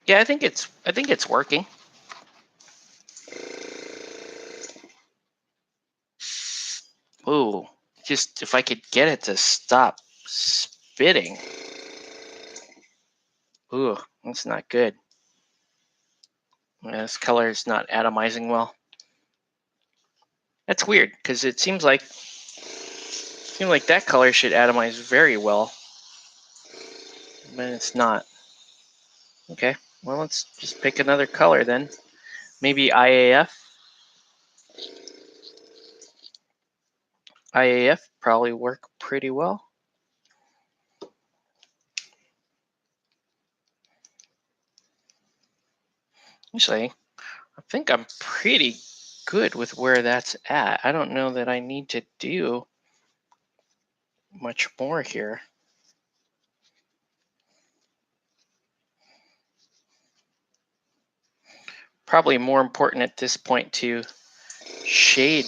Yeah, I think it's working. Ooh, just if I could get it to stop spitting. Ooh, that's not good. Yeah, this color is not atomizing well. That's weird because it seems like that color should atomize very well, but it's not. Okay, well, let's just pick another color then. Maybe IAF. IAF probably work pretty well. Actually, I think I'm pretty good with where that's at. I don't know that I need to do much more here. Probably more important at this point to shade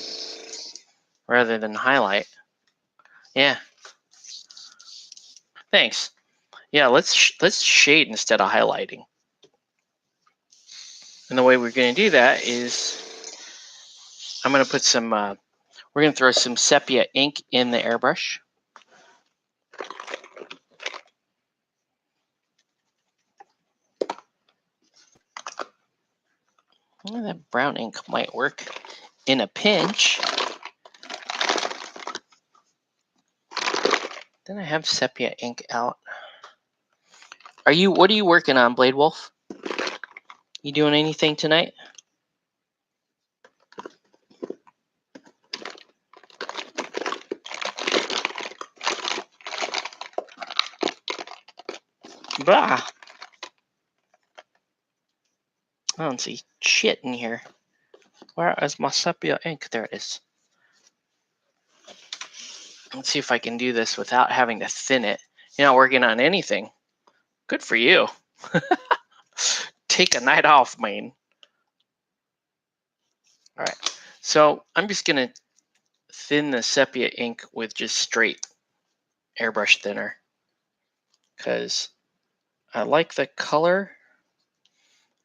rather than highlight. Yeah. Thanks. Yeah, let's shade instead of highlighting. And the way we're going to do that is I'm going to put some, we're going to throw some sepia ink in the airbrush. Well, that brown ink might work in a pinch. Then I have sepia ink out. What are you working on, Blade Wolf? You doing anything tonight? Bah. I don't see shit in here. Where is my sepia ink? There it is. Let's see if I can do this without having to thin it. You're not working on anything. Good for you. Take a night off, man. All right. So I'm just going to thin the sepia ink with just straight airbrush thinner because I like the color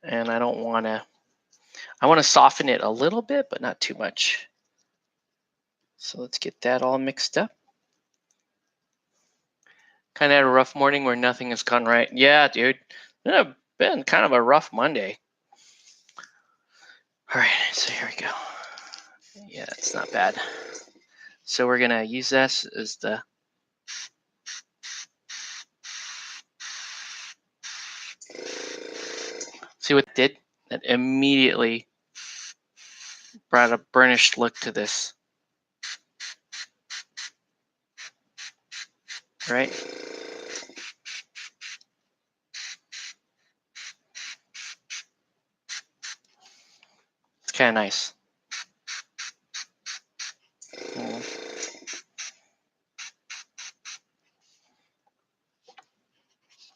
and I don't want to. I want to soften it a little bit, but not too much. So let's get that all mixed up. Kind of had a rough morning where nothing has gone right. Yeah, dude. It's been kind of a rough Monday. All right, so here we go. Yeah, it's not bad. So we're going to use this as the... See what it did? That immediately brought a burnished look to this. Right? It's kind of nice.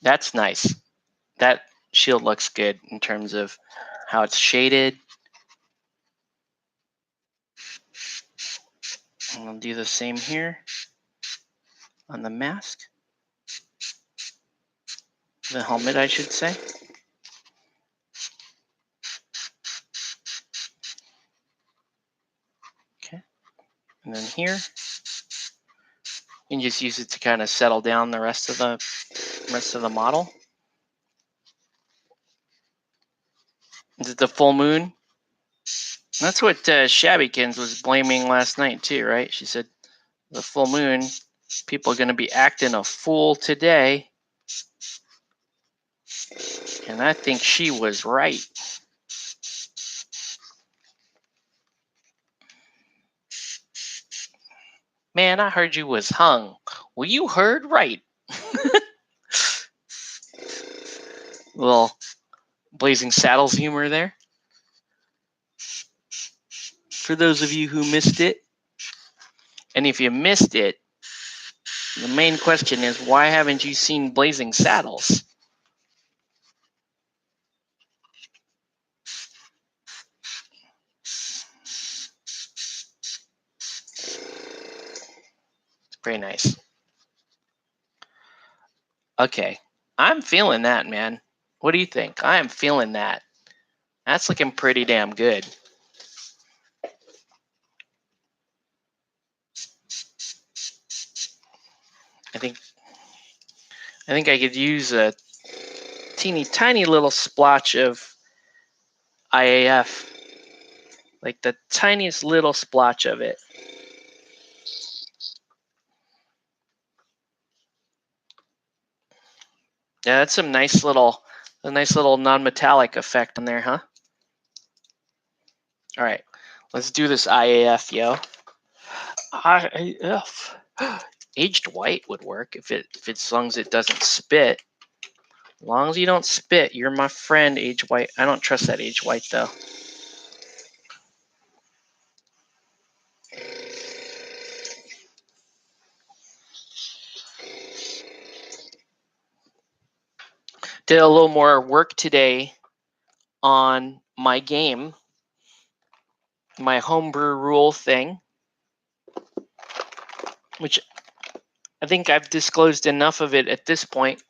That's nice. That shield looks good in terms of how it's shaded. And we'll do the same here on the mask. The helmet, I should say. Okay. And then here, you can just use it to kind of settle down the rest of the model. Is it the full moon? That's what Shabbykins was blaming last night too, right? She said the full moon, people are going to be acting a fool today. And I think she was right. Man, I heard you was hung. Well, you heard right. Little Blazing Saddles humor there. For those of you who missed it. And if you missed it, the main question is, why haven't you seen Blazing Saddles? It's pretty nice. Okay, I'm feeling that, man. What do you think? I am feeling that. That's looking pretty damn good. I think I could use a teeny tiny little splotch of IAF, like the tiniest little splotch of it. Yeah, that's a nice little non-metallic effect on there, huh? All right, let's do this IAF, yo. IAF. Aged white would work if as long as it doesn't spit. As long as you don't spit, you're my friend, aged white. I don't trust that aged white though. Did a little more work today on my game, my homebrew rule thing, which I think I've disclosed enough of it at this point,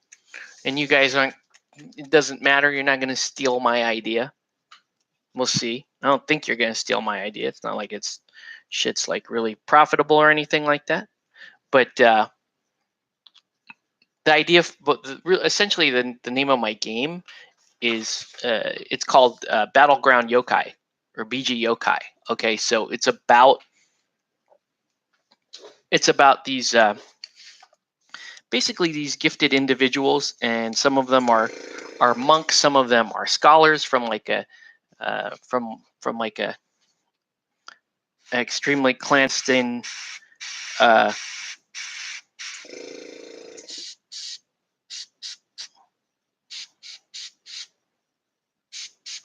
and you guys aren't, it doesn't matter, you're not going to steal my idea. We'll see. I don't think you're going to steal my idea. It's not like shit's like really profitable or anything like that. But the idea, essentially the name of my game is, it's called Battleground Yokai, or BG Yokai. Okay, so it's about these basically these gifted individuals, and some of them are monks, some of them are scholars from like a extremely clandestine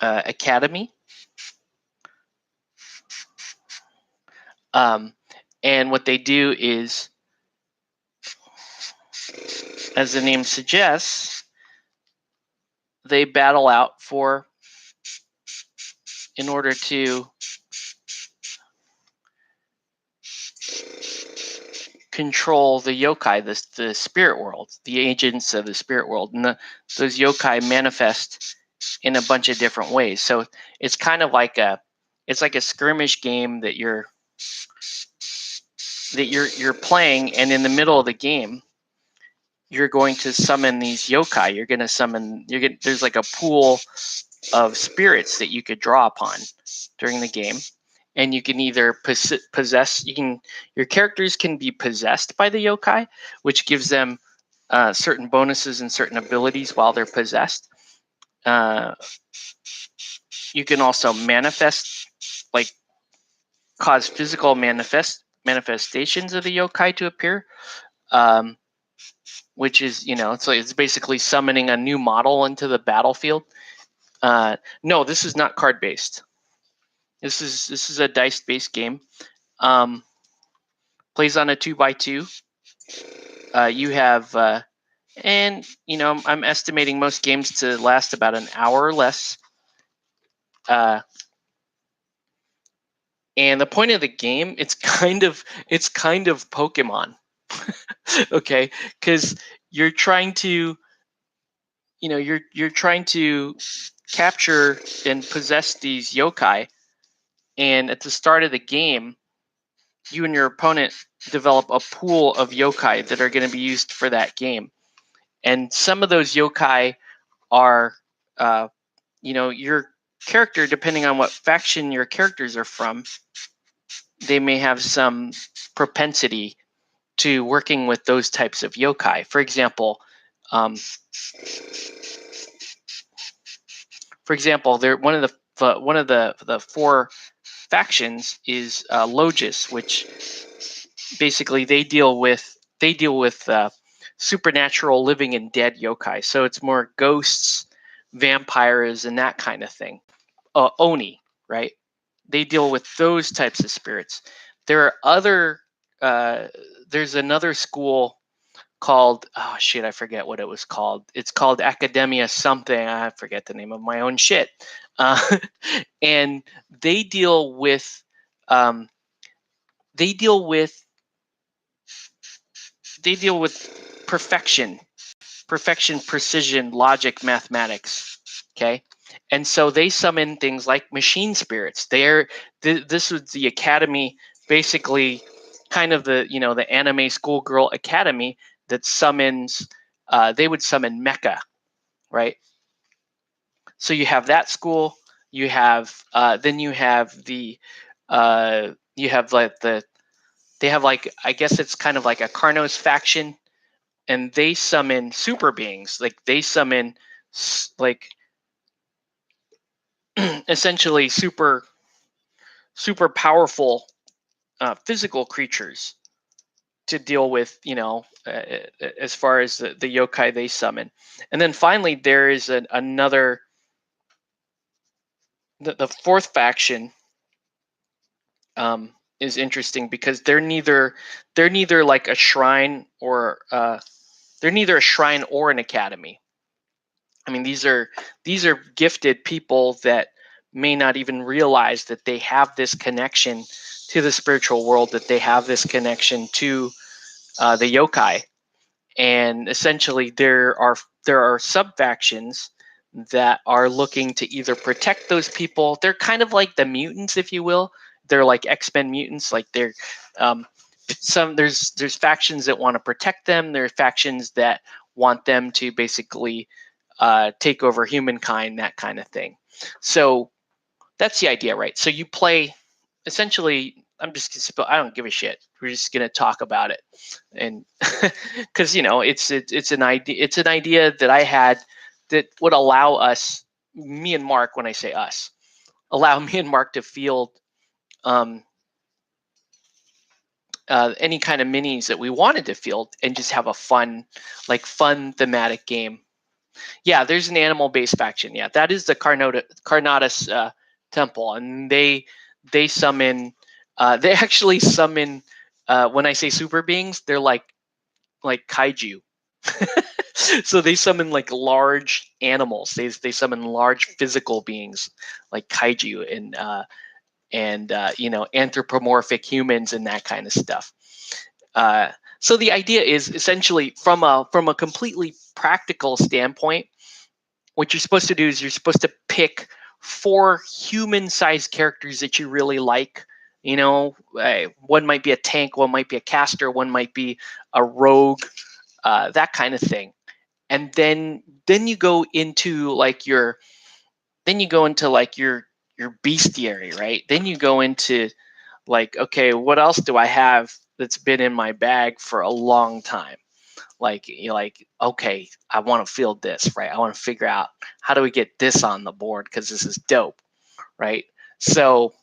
academy. And what they do is, as the name suggests, they battle out in order to control the yokai, the spirit world, the agents of the spirit world. And those yokai manifest in a bunch of different ways. So it's kind of like it's like a skirmish game that you're playing, and in the middle of the game, you're going to summon these yokai. You're going to summon. There's like a pool of spirits that you could draw upon during the game, and you can either possess. Your characters can be possessed by the yokai, which gives them certain bonuses and certain abilities while they're possessed. You can also manifest, like cause physical manifestations of the yokai to appear, which is, it's basically summoning a new model into the battlefield. No, this is not card based. This is a dice based game. Plays on a 2x2. You have, and I'm estimating most games to last about an hour or less. And the point of the game, it's kind of Pokemon, okay? Because you're trying to, you're trying to capture and possess these yokai, and at the start of the game, you and your opponent develop a pool of yokai that are going to be used for that game. And some of those yokai are, your character, depending on what faction your characters are from, they may have some propensity to working with those types of yokai. For example, one of the four factions is Logis, which basically they deal with supernatural living and dead yokai. So it's more ghosts, vampires, and that kind of thing. Oni, right? They deal with those types of spirits. There are other. There's another school called, oh shit, I forget what it was called. It's called Academia something. I forget the name of my own shit. And they deal with perfection, precision, logic, mathematics. Okay. And so they summon things like machine spirits. This was the academy, basically kind of the anime schoolgirl academy that summons, they would summon mecha, right? So you have that school, you have, then you have they have like, I guess it's kind of like a Carnos faction, and they summon super beings. Like they summon like essentially super powerful physical creatures to deal with, as far as the yokai they summon. And then finally, there is another, the fourth faction is interesting because they're neither like a shrine or they're neither a shrine or an academy. I mean, these are gifted people that may not even realize that they have this connection to the spiritual world, that they have this connection to the yokai. And essentially there are sub factions that are looking to either protect those people. They're kind of like the mutants, if you will. They're like X-Men mutants. Like they're there's factions that want to protect them. There are factions that want them to basically take over humankind, that kind of thing. So that's the idea, right? So you play essentially. I don't give a shit. We're just gonna talk about it, and because it's an idea that I had that would allow us, me and Mark, when I say us, allow me and Mark to field any kind of minis that we wanted to field and just have a fun thematic game. Yeah, there's an animal-based faction. Yeah, that is the Carnatus temple, and they summon. They actually summon. When I say super beings, they're like kaiju. So they summon like large animals. They summon large physical beings like kaiju and anthropomorphic humans and that kind of stuff. So the idea is essentially from a completely practical standpoint, what you're supposed to do is you're supposed to pick 4 human-sized characters that you really like. One might be a tank, one might be a caster, one might be a rogue, that kind of thing. And then you go into like your bestiary, right? Then you go into like, okay, what else do I have that's been in my bag for a long time? Like, okay, I want to field this, right? I want to figure out how do we get this on the board because this is dope, right? So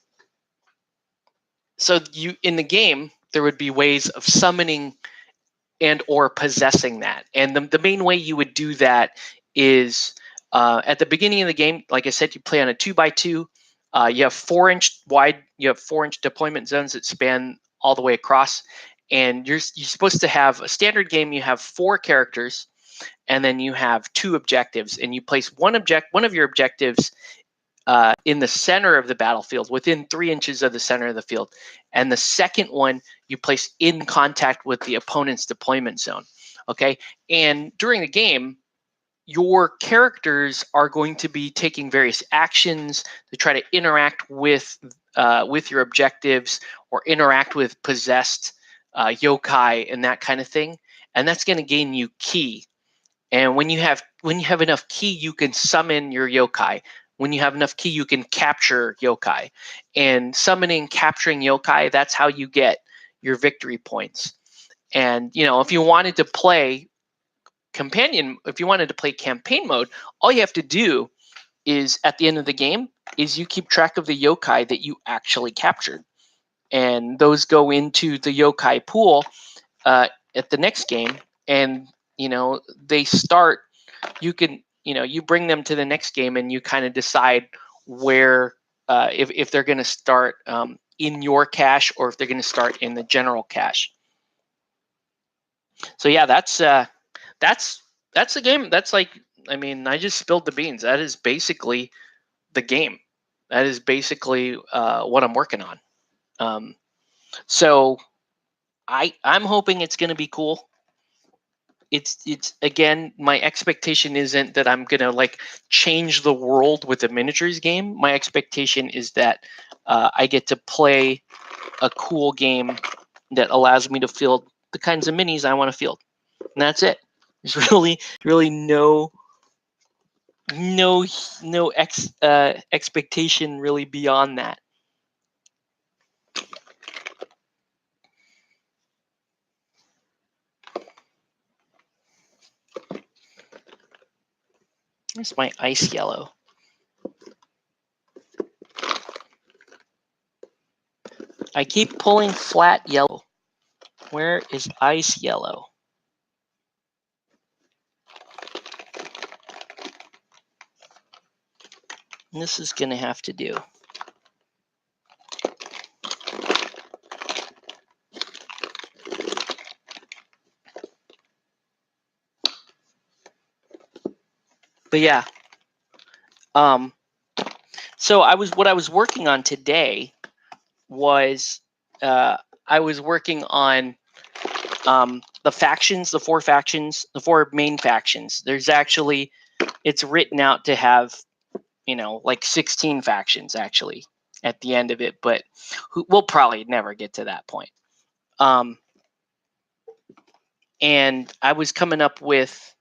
you in the game there would be ways of summoning and or possessing that, and the main way you would do that is at the beginning of the game. Like I said, you play on a 2x2. You have 4-inch wide. You have 4-inch deployment zones that span all the way across, and you're supposed to have a standard game. You have 4 characters, and then you have 2 objectives, and you place one of your objectives in the center of the battlefield, within 3 inches of the center of the field, and the second one you place in contact with the opponent's deployment zone. Okay, and during the game, your characters are going to be taking various actions to try to interact with your objectives or interact with possessed yokai and that kind of thing, and that's going to gain you ki. And when you have enough ki, you can summon your yokai. When you have enough ki, you can capture yokai. And summoning, capturing yokai, that's how you get your victory points. And if you wanted to play campaign mode, all you have to do is at the end of the game is you keep track of the yokai that you actually captured. And those go into the yokai pool at the next game, and they start. You can you bring them to the next game, and you kind of decide where if they're going to start in your cache or if they're going to start in the general cache. So yeah, that's the game. That's like, I just spilled the beans. That is basically the game. That is basically what I'm working on. So I'm hoping it's going to be cool. It's again, my expectation isn't that I'm gonna like change the world with a miniatures game. My expectation is that I get to play a cool game that allows me to field the kinds of minis I want to field, and that's it. There's really no expectation really beyond that. Where's my ice yellow? I keep pulling flat yellow. Where is ice yellow? This is going to have to do. But yeah, so what I was working on today was I was working on the factions, the 4 factions, the 4 main factions. There's actually, it's written out to have, like 16 factions actually at the end of it, but we'll probably never get to that point. And I was coming up with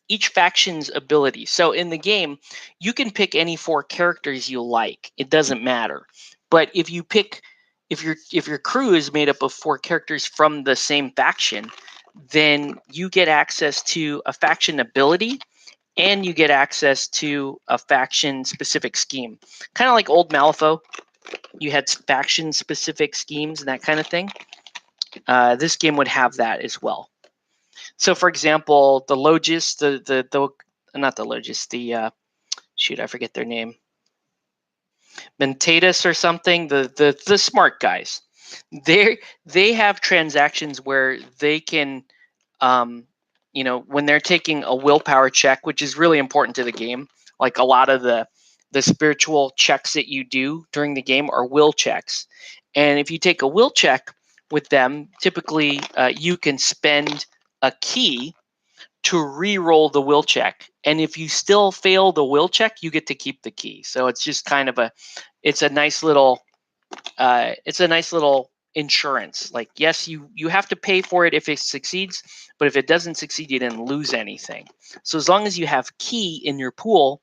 each faction's ability. So in the game, you can pick any 4 characters you like. It doesn't matter. But if you pick, if your crew is made up of 4 characters from the same faction, then you get access to a faction ability and you get access to a faction specific scheme. Kind of like old Malifaux, you had faction specific schemes and that kind of thing. This game would have that as well. So, for example, the Logis, not the Logis, shoot, I forget their name, Mentatus or something. The smart guys, they have transactions where they can, when they're taking a willpower check, which is really important to the game. Like a lot of the spiritual checks that you do during the game are will checks, and if you take a will check with them, typically you can spend a key to re-roll the will check, and if you still fail the will check, you get to keep the key. So it's just kind of it's a nice little insurance. Like, yes, you have to pay for it if it succeeds, but if it doesn't succeed, you didn't lose anything. So as long as you have key in your pool,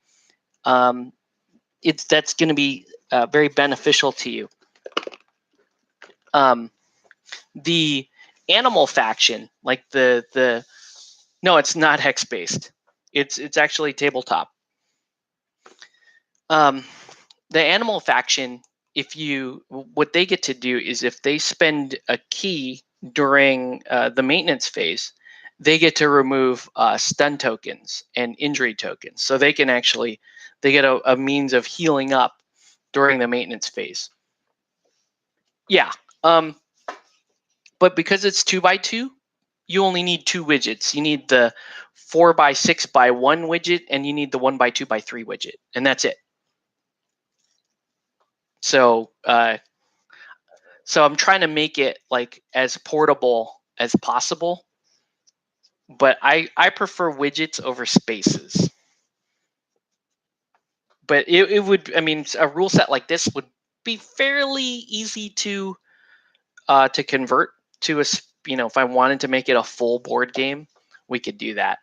that's going to be very beneficial to you. The animal faction, like no, it's not hex based. It's actually tabletop. The animal faction, what they get to do is if they spend a key during the maintenance phase, they get to remove stun tokens and injury tokens. So they get a means of healing up during the maintenance phase. Yeah. But because it's 2x2, you only need 2 widgets. You need the 4x6x1 widget, and you need the 1x2x3 widget, and that's it. So I'm trying to make it like as portable as possible, but I prefer widgets over spaces. But it would, I mean, a rule set like this would be fairly easy to convert to if I wanted to make it a full board game, we could do that.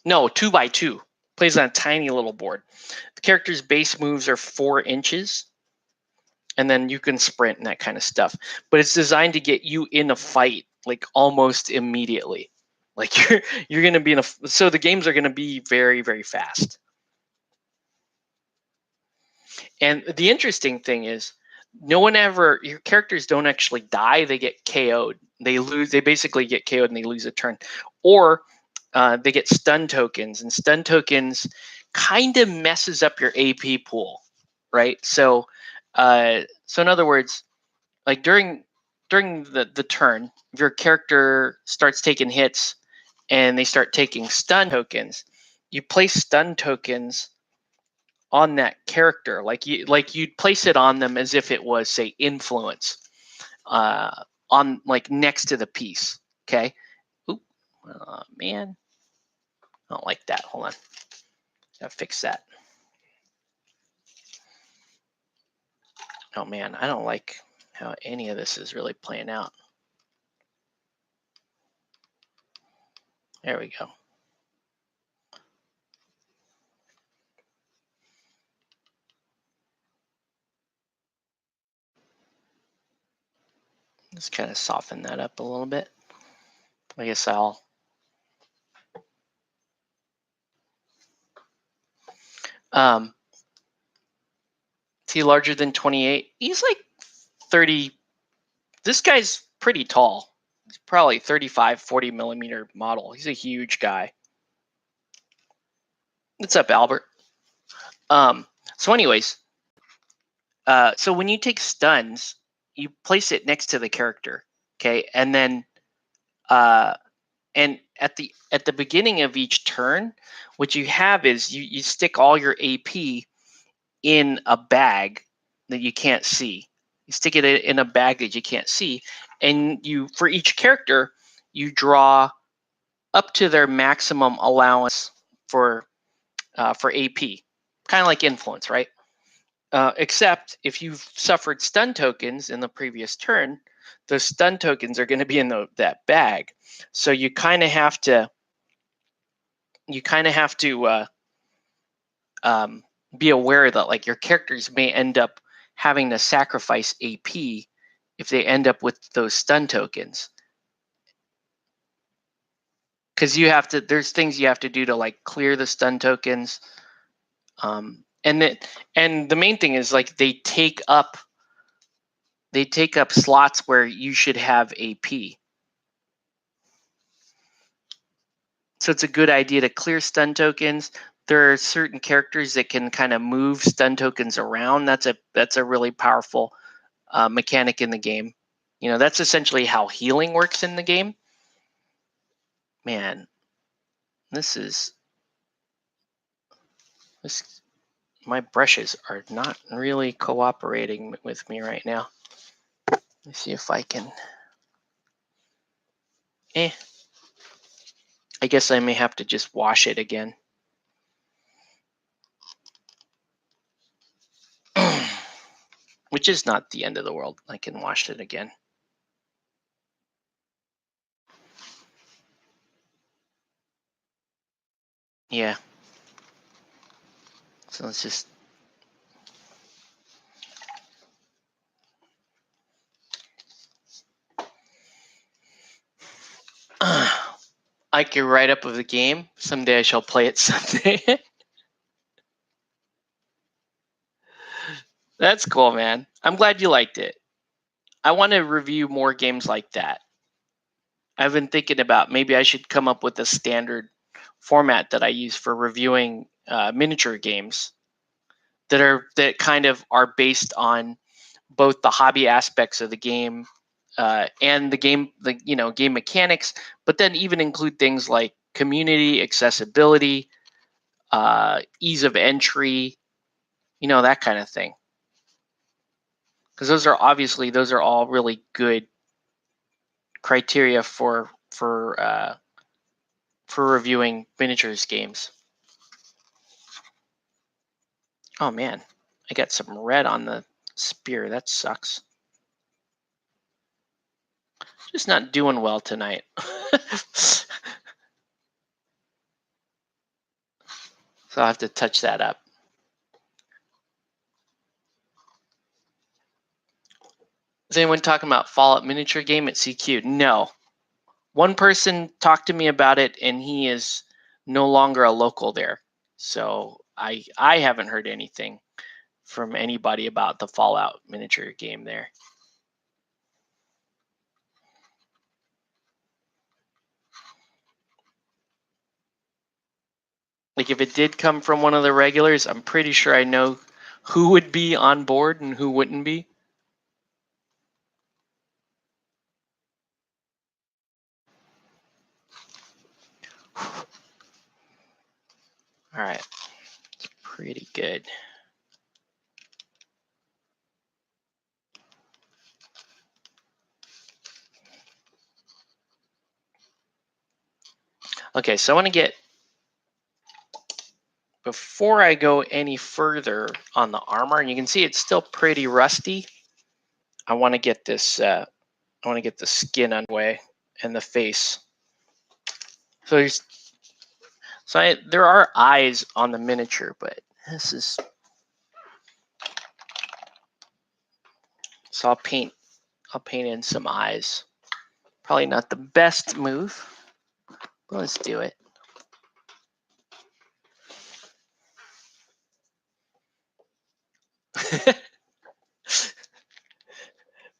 No, 2x2. Plays on a tiny little board. The character's base moves are 4 inches, and then you can sprint and that kind of stuff. But it's designed to get you in a fight like almost immediately. Like you're going to be so the games are going to be very, very fast. And the interesting thing is, your characters don't actually die. They get KO'd. They basically get KO'd and they lose a turn. Or they get stun tokens, and stun tokens kind of messes up your AP pool, right? So in other words, like during the turn, if your character starts taking hits and they start taking stun tokens, you place stun tokens on that character, like you'd place it on them as if it was, say, influence, on like next to the piece. Okay. Oop, man, I don't like that. Hold on, gotta fix that. Oh man, I don't like how any of this is really playing out. There we go. Just kind of soften that up a little bit. I guess I'll see, larger than 28. He's like 30. This guy's pretty tall. He's probably 35, 40 millimeter model. He's a huge guy. What's up, Albert? So anyways, so when you take stuns, you place it next to the character, okay? And then and at the beginning of each turn, what you have is you stick all your AP in a bag that you can't see. You stick it in a bag that you can't see, and for each character, you draw up to their maximum allowance for AP, kind of like influence, right? Except if you've suffered stun tokens in the previous turn, those stun tokens are going to be in that bag. So you kind of have to be aware that like your characters may end up having to sacrifice AP if they end up with those stun tokens. Because there's things you have to do to like clear the stun tokens. And the main thing is like they take up they take up slots where you should have AP. So it's a good idea to clear stun tokens. There are certain characters that can kind of move stun tokens around. That's a really powerful mechanic in the game. You know, that's essentially how healing works in the game. Man, my brushes are not really cooperating with me right now. Let me see if I can. I guess I may have to just wash it again. Which is not the end of the world. I can wash it again. Yeah. So let's just. I can write up of the game. Someday I shall play it someday. That's cool, man. I'm glad you liked it. I want to review more games like that. I've been thinking about maybe I should come up with a standard format that I use for reviewing miniature games that kind of are based on both the hobby aspects of the game and the game mechanics, but then even include things like community, accessibility, ease of entry, that kind of thing. Because those are all really good criteria for reviewing miniatures games. Oh man, I got some red on the spear. That sucks. Just not doing well tonight. So I'll have to touch that up. Is anyone talking about Fallout miniature game at CQ? No. One person talked to me about it, and he is no longer a local there. So I haven't heard anything from anybody about the Fallout miniature game there. Like if it did come from one of the regulars, I'm pretty sure I know who would be on board and who wouldn't be. All right, it's pretty good. Okay, so I want to get, before I go any further on the armor, and you can see it's still pretty rusty. I want to get this, I want to get the skin underway and the face. So there are eyes on the miniature, but this is, so I'll paint in some eyes. Probably not the best move, but let's do it.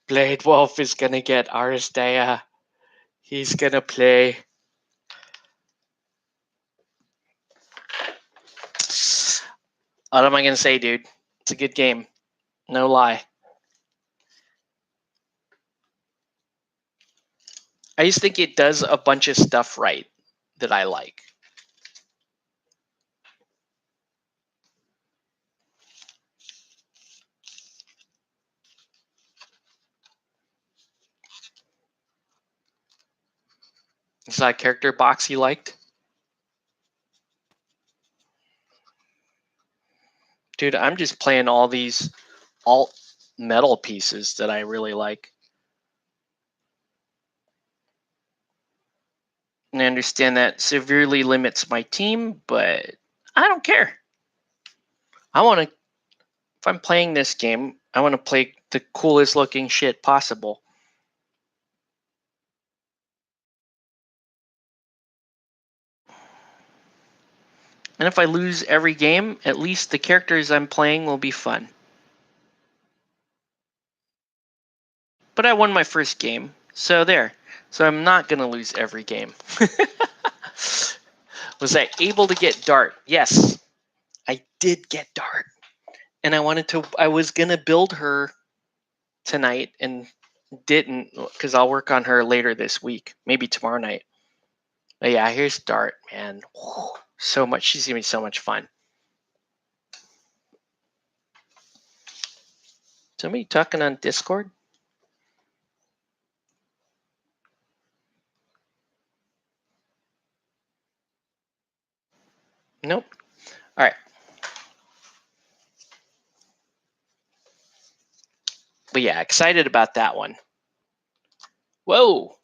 Blade Wolf is gonna get Aristeia. He's gonna play. What am I gonna say, dude? It's a good game. No lie. I just think it does a bunch of stuff right that I like. Is that a character box you liked? Dude, I'm just playing all these alt metal pieces that I really like. And I understand that severely limits my team, but I don't care. If I'm playing this game, I want to play the coolest looking shit possible. And if I lose every game, at least the characters I'm playing will be fun. But I won my first game, so there. So I'm not gonna lose every game. Was I able to get Dart? Yes, I did get Dart. And I was gonna build her tonight and didn't, because I'll work on her later this week, maybe tomorrow night. But yeah, here's Dart, man. So much, she's gonna be so much fun. Somebody talking on Discord? Nope. All right. But yeah, excited about that one. Whoa.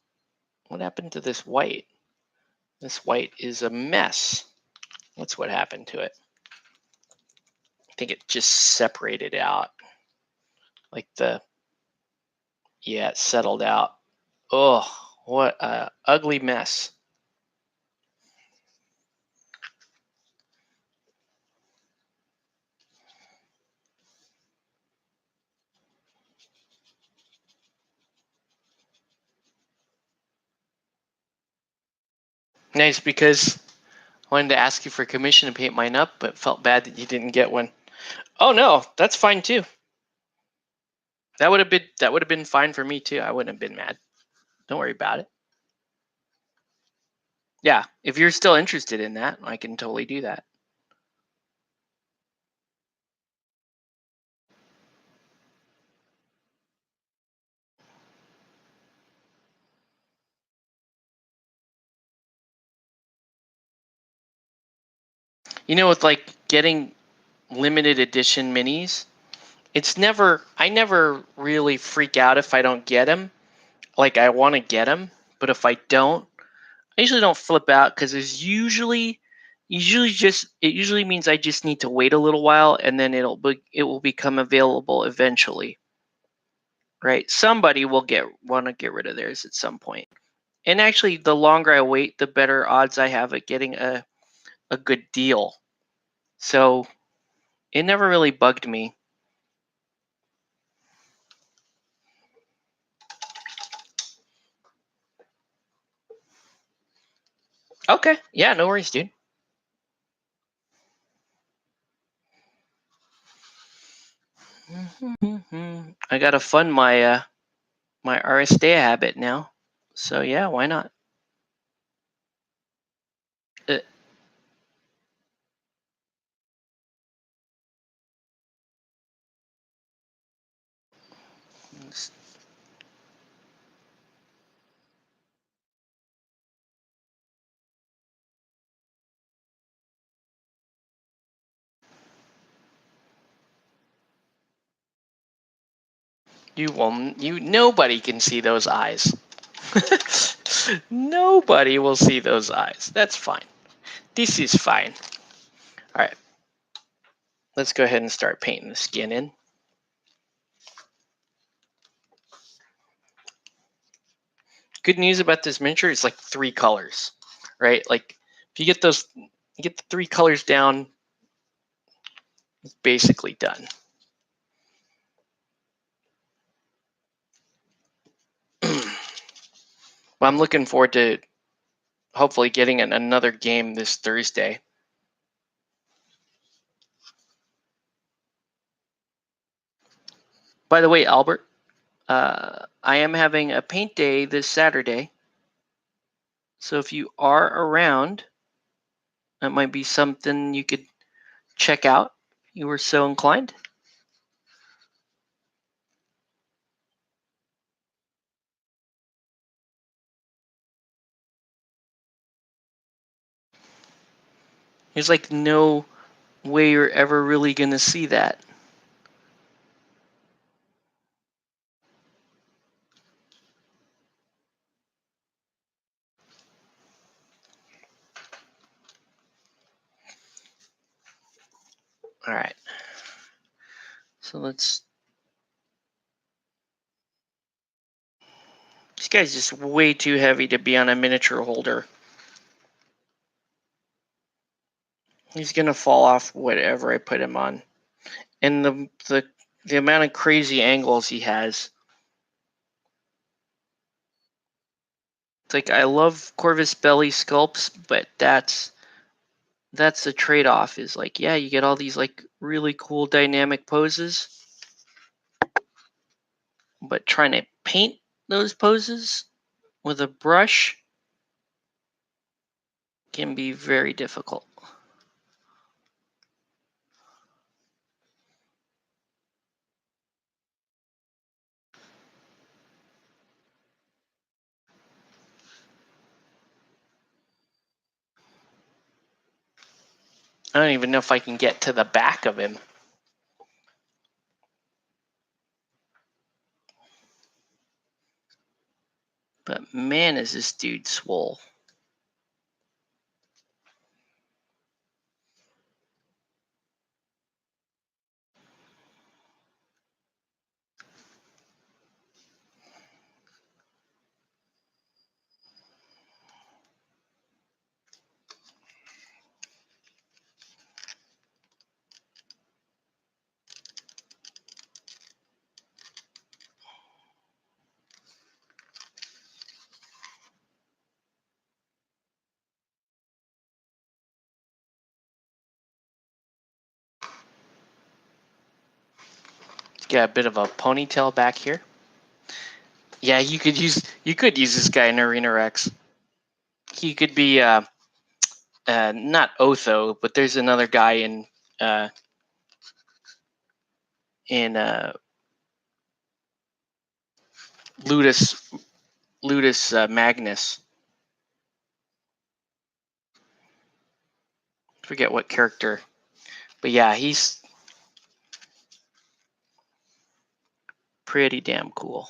What happened to this white? This white is a mess. That's what happened to it. I think it just separated out. Like yeah, it settled out. Oh, what a ugly mess. Nice, because I wanted to ask you for commission to paint mine up, but felt bad that you didn't get one. Oh no, that's fine too. That would have been fine for me too. I wouldn't have been mad. Don't worry about it. Yeah, if you're still interested in that, I can totally do that. You know, with like getting limited edition minis, I never really freak out if I don't get them. Like, I want to get them, but if I don't, I usually don't flip out, because there's usually it usually means I just need to wait a little while, and then it will become available eventually. Right? Somebody will want to get rid of theirs at some point. And actually, the longer I wait, the better odds I have at getting a good deal. So it never really bugged me. Okay. Yeah, no worries, dude. I gotta fund my my Aristeia habit now. So yeah, why not? Uh, nobody can see those eyes. Nobody will see those eyes. That's fine. This is fine. All right. Let's go ahead and start painting the skin in. Good news about this miniature is like 3 colors, right? Like if you get the 3 colors down, it's basically done. Well, I'm looking forward to hopefully getting another game this Thursday. By the way, Albert, I am having a paint day this Saturday. So if you are around, that might be something you could check out if you were so inclined. There's like no way you're ever really going to see that. All right. So let's. This guy's just way too heavy to be on a miniature holder. He's going to fall off whatever I put him on. And the amount of crazy angles he has. It's like I love Corvus Belli sculpts, but that's the trade-off. Is like, yeah, you get all these like really cool dynamic poses, but trying to paint those poses with a brush can be very difficult. I don't even know if I can get to the back of him. But man, is this dude swole. Got a bit of a ponytail back here. Yeah, you could use this guy in Arena Rex. He could be not Otho, but there's another guy in Ludus Magnus. Forget what character, but yeah, he's pretty damn cool.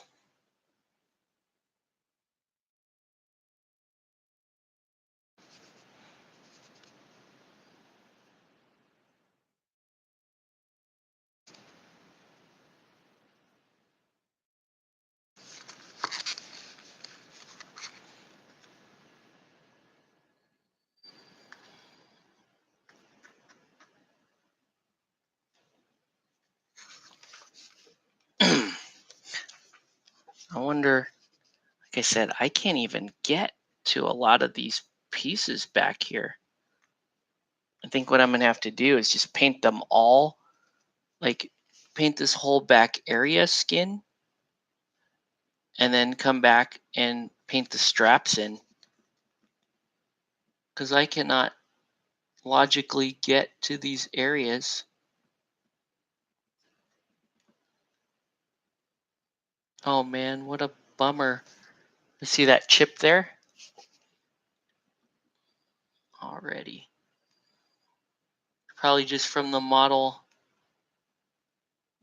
I wonder, like I said, I can't even get to a lot of these pieces back here. I think what I'm going to have to do is just paint them all, like paint this whole back area skin, and then come back and paint the straps in. Because I cannot logically get to these areas. Oh man, what a bummer. You see that chip there? Already. Probably just from the model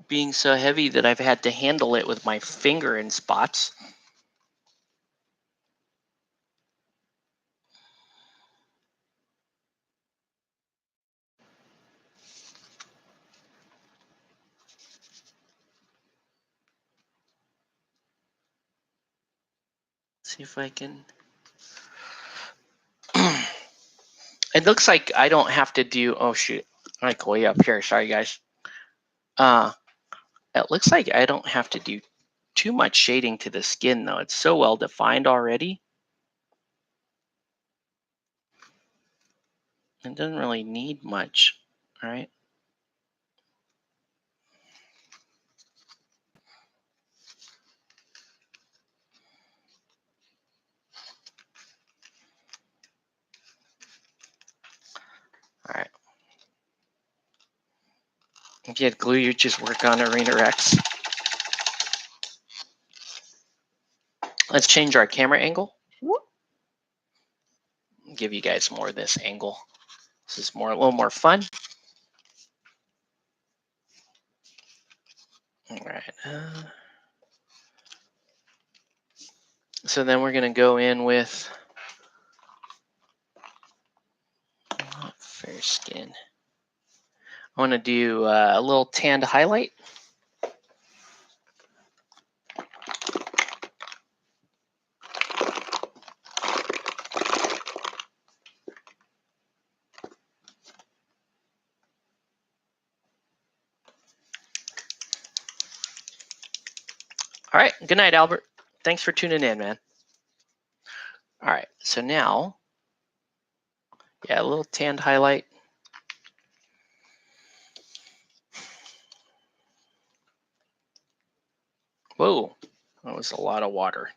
being so heavy that I've had to handle it with my finger in spots. See if I can. It looks like I don't have to do. Oh shoot! Like way up here. Sorry guys. It looks like I don't have to do too much shading to the skin though. It's so well defined already. It doesn't really need much, all right? All right. If you had glue, you just work on Arena Rex. Let's change our camera angle. Give you guys more of this angle. This is a little more fun. All right. So then we're going to go in with fair skin. I want to do a little tanned highlight. All right. Good night, Albert. Thanks for tuning in, man. All right, so now, yeah, a little tanned highlight. Whoa, that was a lot of water.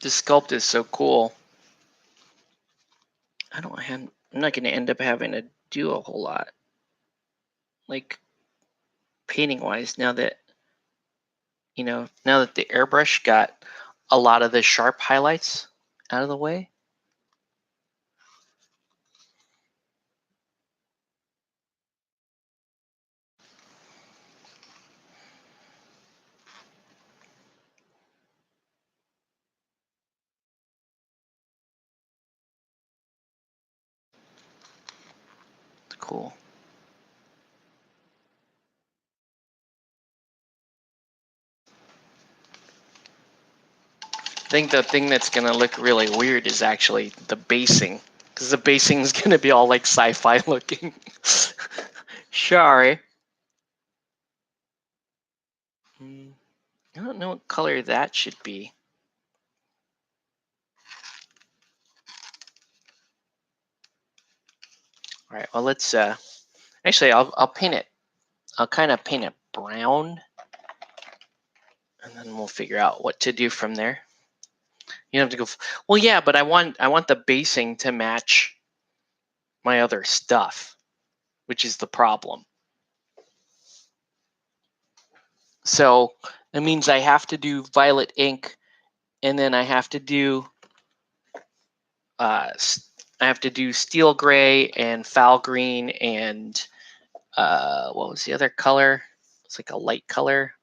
This sculpt is so cool. I'm not going to end up having to do a whole lot, like painting wise, now that the airbrush got a lot of the sharp highlights out of the way. It's cool. I think the thing that's going to look really weird is actually the basing, because the basing is going to be all like sci-fi looking. Sorry. I don't know what color that should be. All right, well, let's actually I'll paint it. I'll kind of paint it brown, and then we'll figure out what to do from there. You don't have to go. Well, yeah, but I want the basing to match my other stuff, which is the problem. So that means I have to do violet ink, and then I have to do steel gray and foul green and what was the other color? It's like a light color.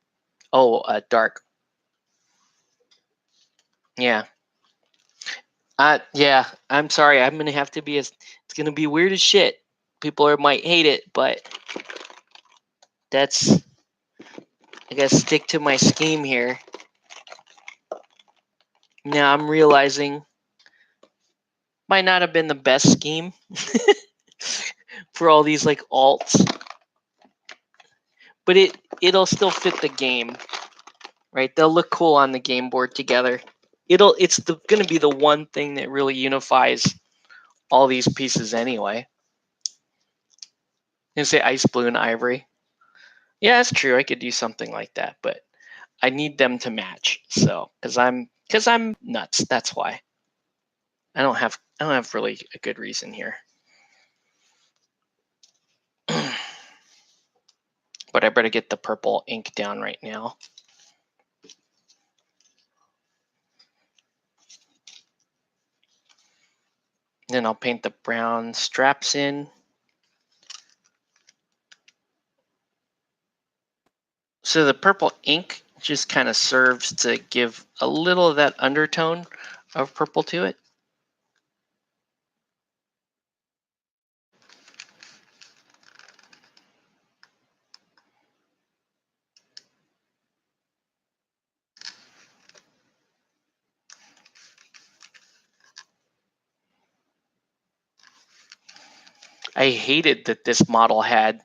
Oh, dark. Yeah. Yeah. I'm sorry. I'm gonna have to be it's gonna be weird as shit. People might hate it, but I gotta stick to my scheme here. Now I'm realizing might not have been the best scheme for all these like alts, but it'll still fit the game, right? They'll look cool on the game board together. It's going to be the one thing that really unifies all these pieces anyway. You say ice blue and ivory. Yeah, that's true. I could do something like that, but I need them to match. So, because I'm nuts. That's why. I don't have really a good reason here. But I better get the purple ink down right now. Then I'll paint the brown straps in. So the purple ink just kind of serves to give a little of that undertone of purple to it. I hated that this model had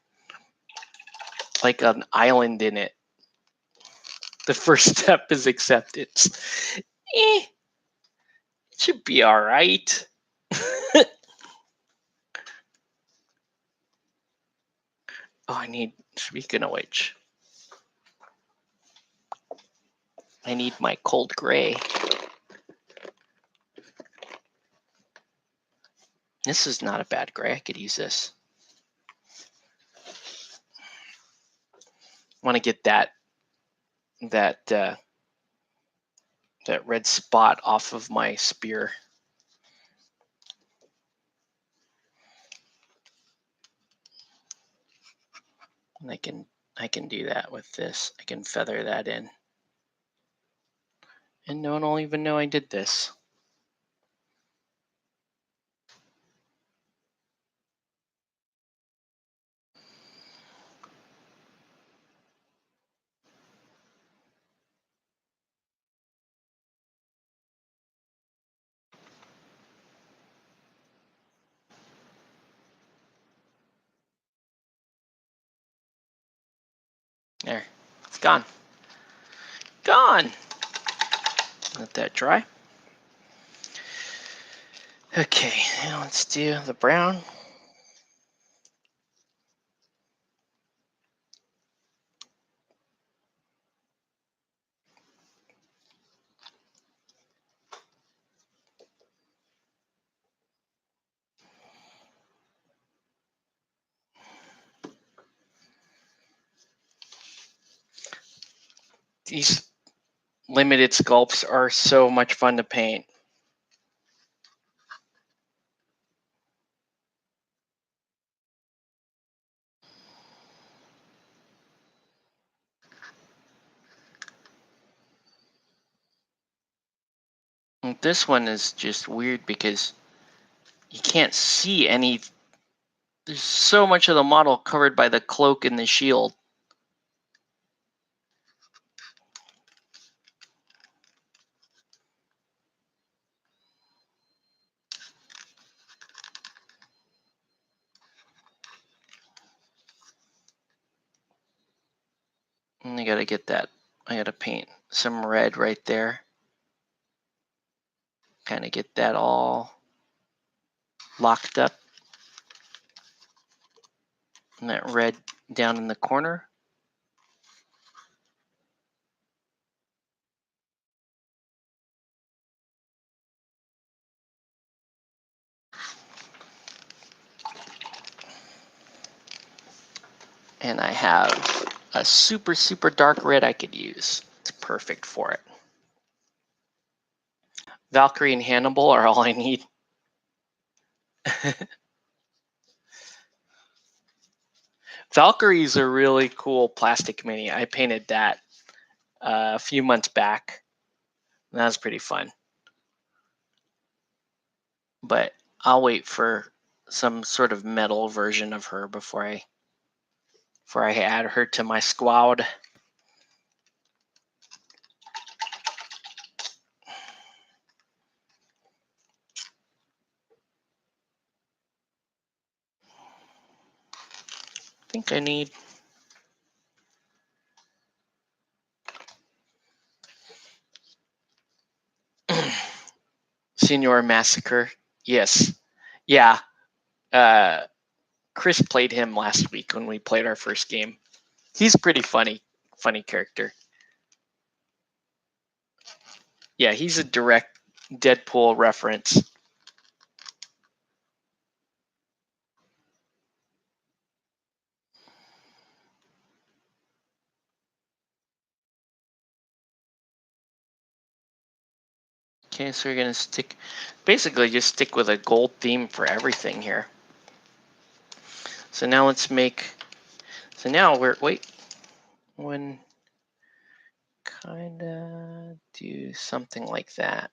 like an island in it. The first step is acceptance. It should be all right. Speaking of which, I need my cold gray. This is not a bad gray. I could use this. I want to get that red spot off of my spear. And I can do that with this. I can feather that in. And no one will even know I did this. There, it's gone. Gone. Let that dry. Okay, now let's do the brown. These limited sculpts are so much fun to paint. And this one is just weird because you can't see any. There's so much of the model covered by the cloak and the shield. And I gotta get that. I gotta paint some red right there. Kind of get that all locked up. And that red down in the corner. And I have a super, super dark red I could use. It's perfect for it. Valkyrie and Hannibal are all I need. Valkyrie's a really cool plastic mini. I painted that a few months back. That was pretty fun. But I'll wait for some sort of metal version of her before I add her to my squad. I think I need Senior Massacre. Yes. Yeah. Chris played him last week when we played our first game. He's pretty funny character. Yeah, he's a direct Deadpool reference. Okay, so we're gonna basically just stick with a gold theme for everything here. So now let's make, so now when kinda do something like that.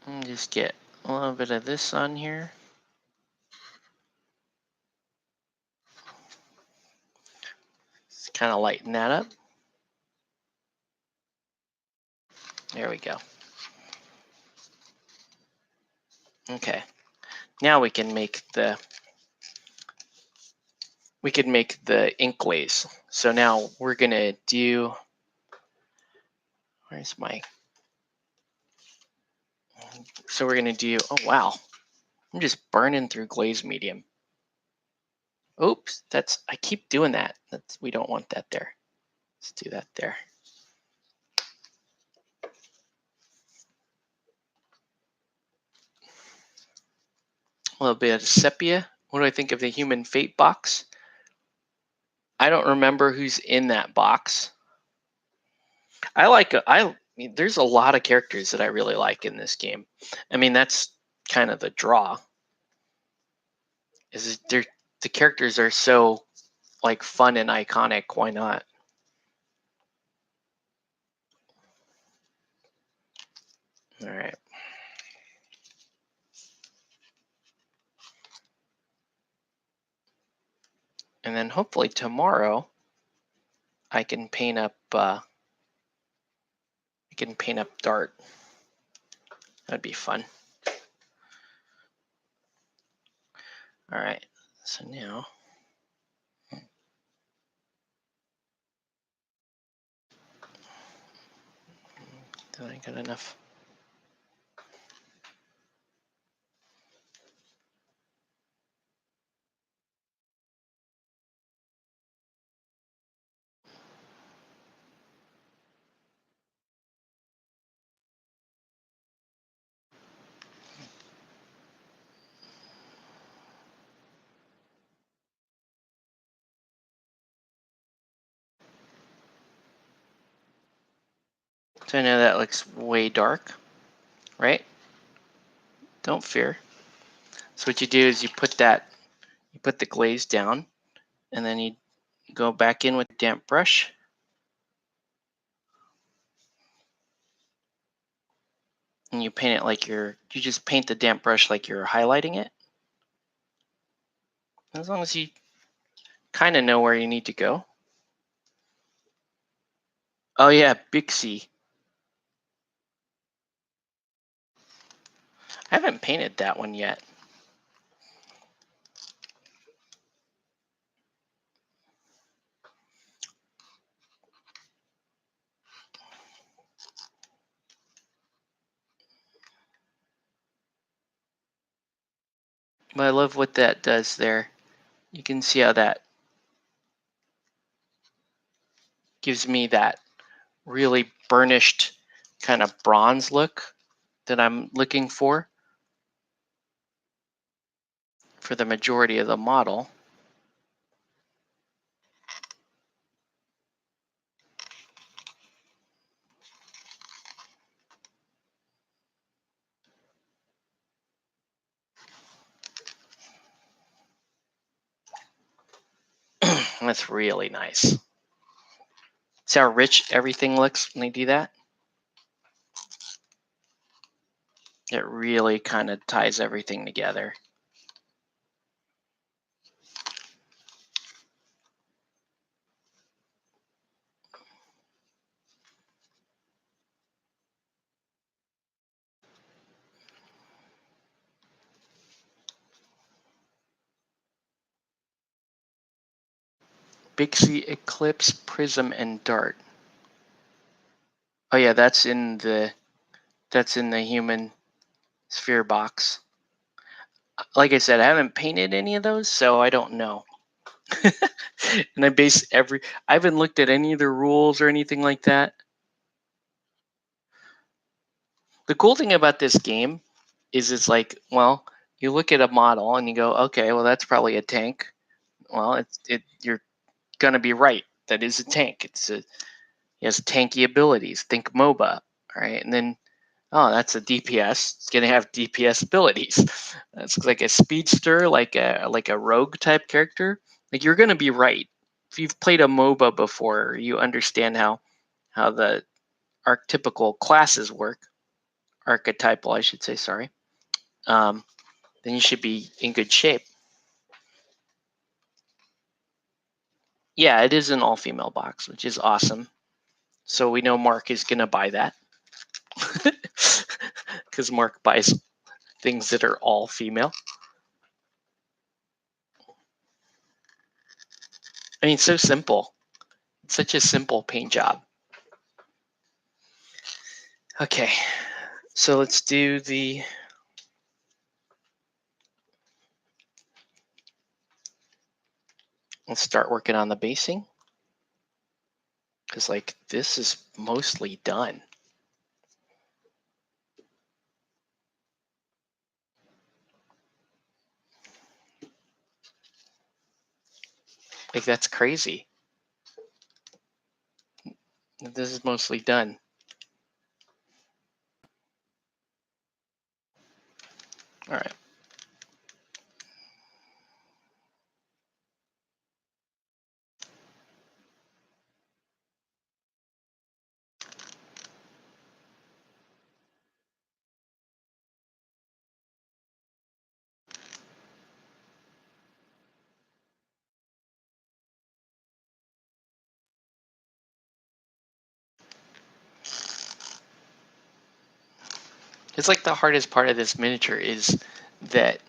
And just get a little bit of this on here. Just kind of lighten that up. There we go. Okay. Now we can make the inkways. So now we're gonna do, where's my, so we're gonna do, oh wow, I'm just burning through glaze medium. Oops, I keep doing that. We don't want that there. Let's do that there. A little bit of sepia. What do I think of the Human Fate box? I don't remember who's in that box. There's a lot of characters that I really like in this game. I mean, that's kind of the draw. The characters are so like fun and iconic, why not? All right. And then hopefully tomorrow I can paint up Dart. That'd be fun. All right. So now did I get enough? So I know that looks way dark, right? Don't fear. So what you do is you put the glaze down, and then you go back in with a damp brush. And you paint it like you just paint the damp brush like you're highlighting it. As long as you kind of know where you need to go. Oh yeah, Bixie. I haven't painted that one yet. But I love what that does there. You can see how that gives me that really burnished kind of bronze look that I'm looking for the majority of the model. That's really nice. See how rich everything looks when they do that? It really kind of ties everything together. Bixie, Eclipse, Prism, and Dart. Oh yeah, that's in the human sphere box. Like I said, I haven't painted any of those, so I don't know. And I haven't looked at any of the rules or anything like that. The cool thing about this game is it's like, well, you look at a model and you go, okay, well that's probably a tank. Well, you're gonna be right. That is a tank. It has tanky abilities. Think MOBA, right? And then, oh, that's a DPS. It's gonna have DPS abilities. That's like a speedster, like a rogue type character. Like you're gonna be right. If you've played a MOBA before, you understand how the archetypical classes work. Archetypal, I should say. Sorry. Then you should be in good shape. Yeah, it is an all-female box, which is awesome. So we know Mark is gonna buy that because Mark buys things that are all female. I mean, so simple. It's such a simple paint job. Okay, so let's start working on the basing, because like this is mostly done. Like that's crazy. This is mostly done. All right. It's like the hardest part of this miniature is that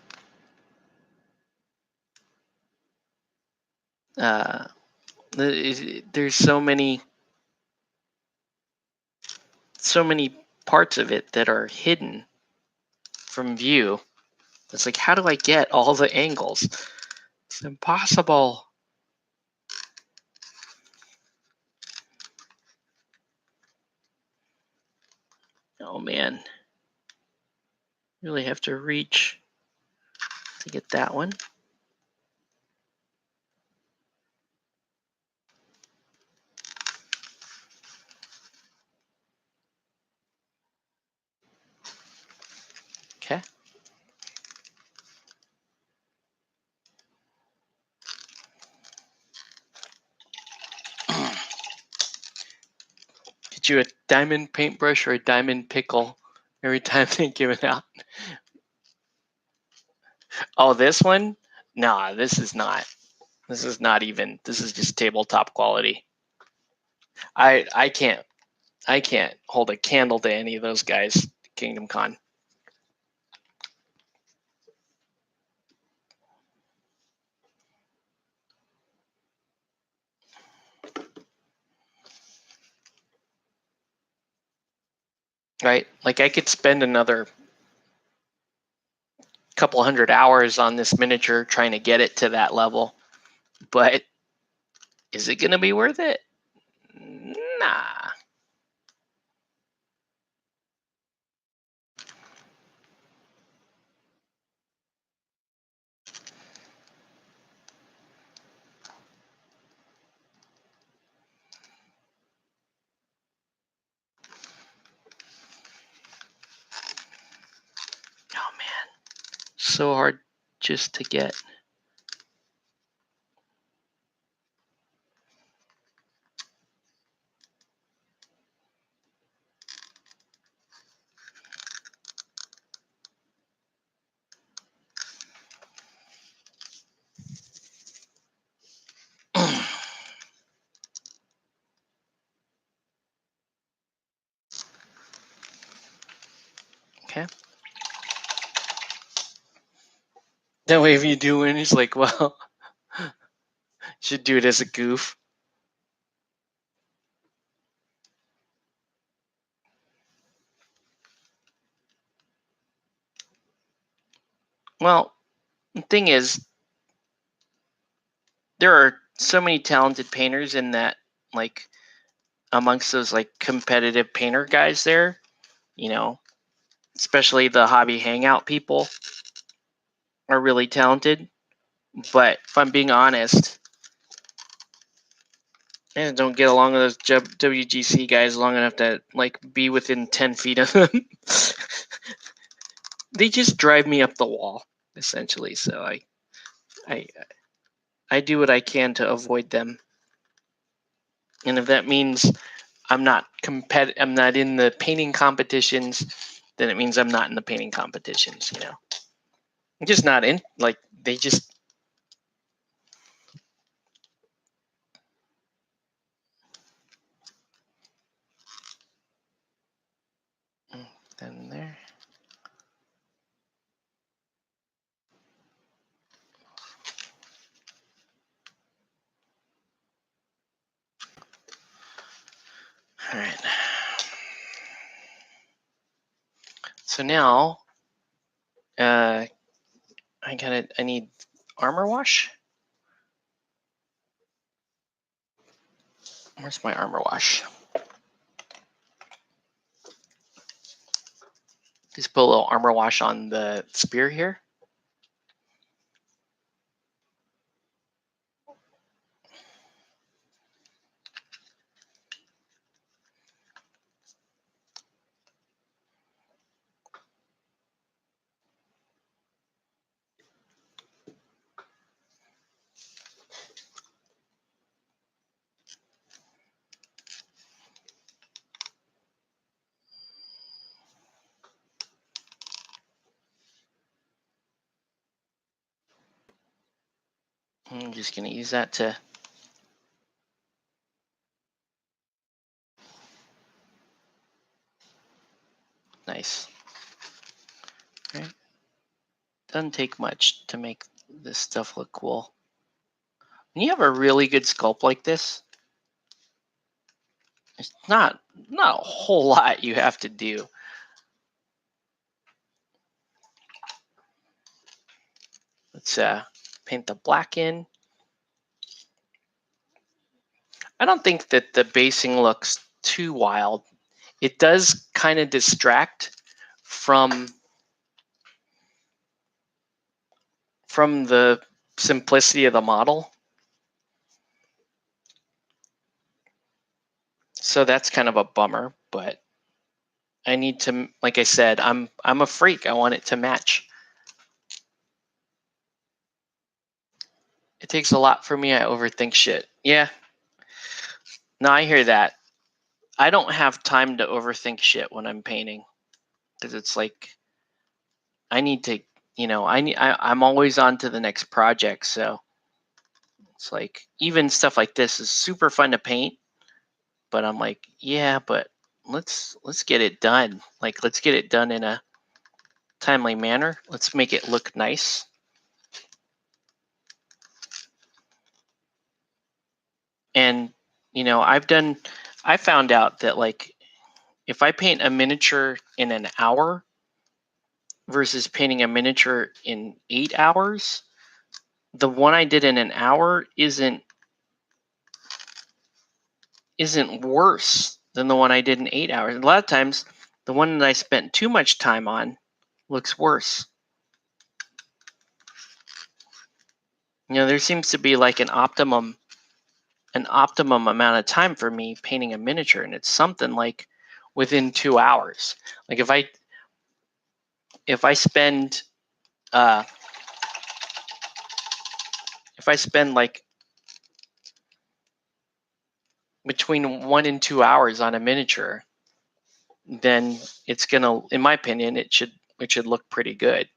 there's so many parts of it that are hidden from view. It's like, how do I get all the angles? It's impossible. Oh man. Really have to reach to get that one. Okay. Get you a diamond paintbrush or a diamond pickle every time they give it out. Oh, this one? Nah, this is not. This is not even. This is just tabletop quality. I can't hold a candle to any of those guys. Kingdom Con. Right? Like I could spend another couple hundred hours on this miniature trying to get it to that level, but is it going to be worth it? Nah. Oh man, so hard just to get. Okay. That way, if you do win, it's like, well, should do it as a goof. Well, the thing is, there are so many talented painters in that, like, amongst those like competitive painter guys there, you know, especially the hobby hangout people are really talented. But if I'm being honest, I don't get along with those WGC guys long enough to like be within 10 feet of them. They just drive me up the wall, essentially. So I do what I can to avoid them. And if that means I'm not I'm not in the painting competitions, then it means I'm not in the painting competitions, you know. I'm just not in, like, they just. Then there. All right. So now, I need armor wash. Where's my armor wash? Just put a little armor wash on the spear here. I'm just going to use that to. Nice. Right? Doesn't take much to make this stuff look cool. When you have a really good sculpt like this, it's not a whole lot you have to do. Let's paint the black in. I don't think that the basing looks too wild. It does kind of distract from the simplicity of the model. So that's kind of a bummer, but I need to, like I said, I'm a freak. I want it to match. It takes a lot for me. I overthink shit. Yeah. No, I hear that. I don't have time to overthink shit when I'm painting, because it's like I need to, I'm always on to the next project. So it's like even stuff like this is super fun to paint, but I'm like, yeah, but let's get it done. Like, let's get it done in a timely manner. Let's make it look nice. And I found out that, like, if I paint a miniature in an hour versus painting a miniature in 8 hours, the one I did in an hour isn't worse than the one I did in 8 hours. A lot of times, the one that I spent too much time on looks worse. There seems to be like an optimum amount of time for me painting a miniature, and it's something like within 2 hours. Like if I spend like between 1 and 2 hours on a miniature, then it's gonna, in my opinion, it should look pretty good.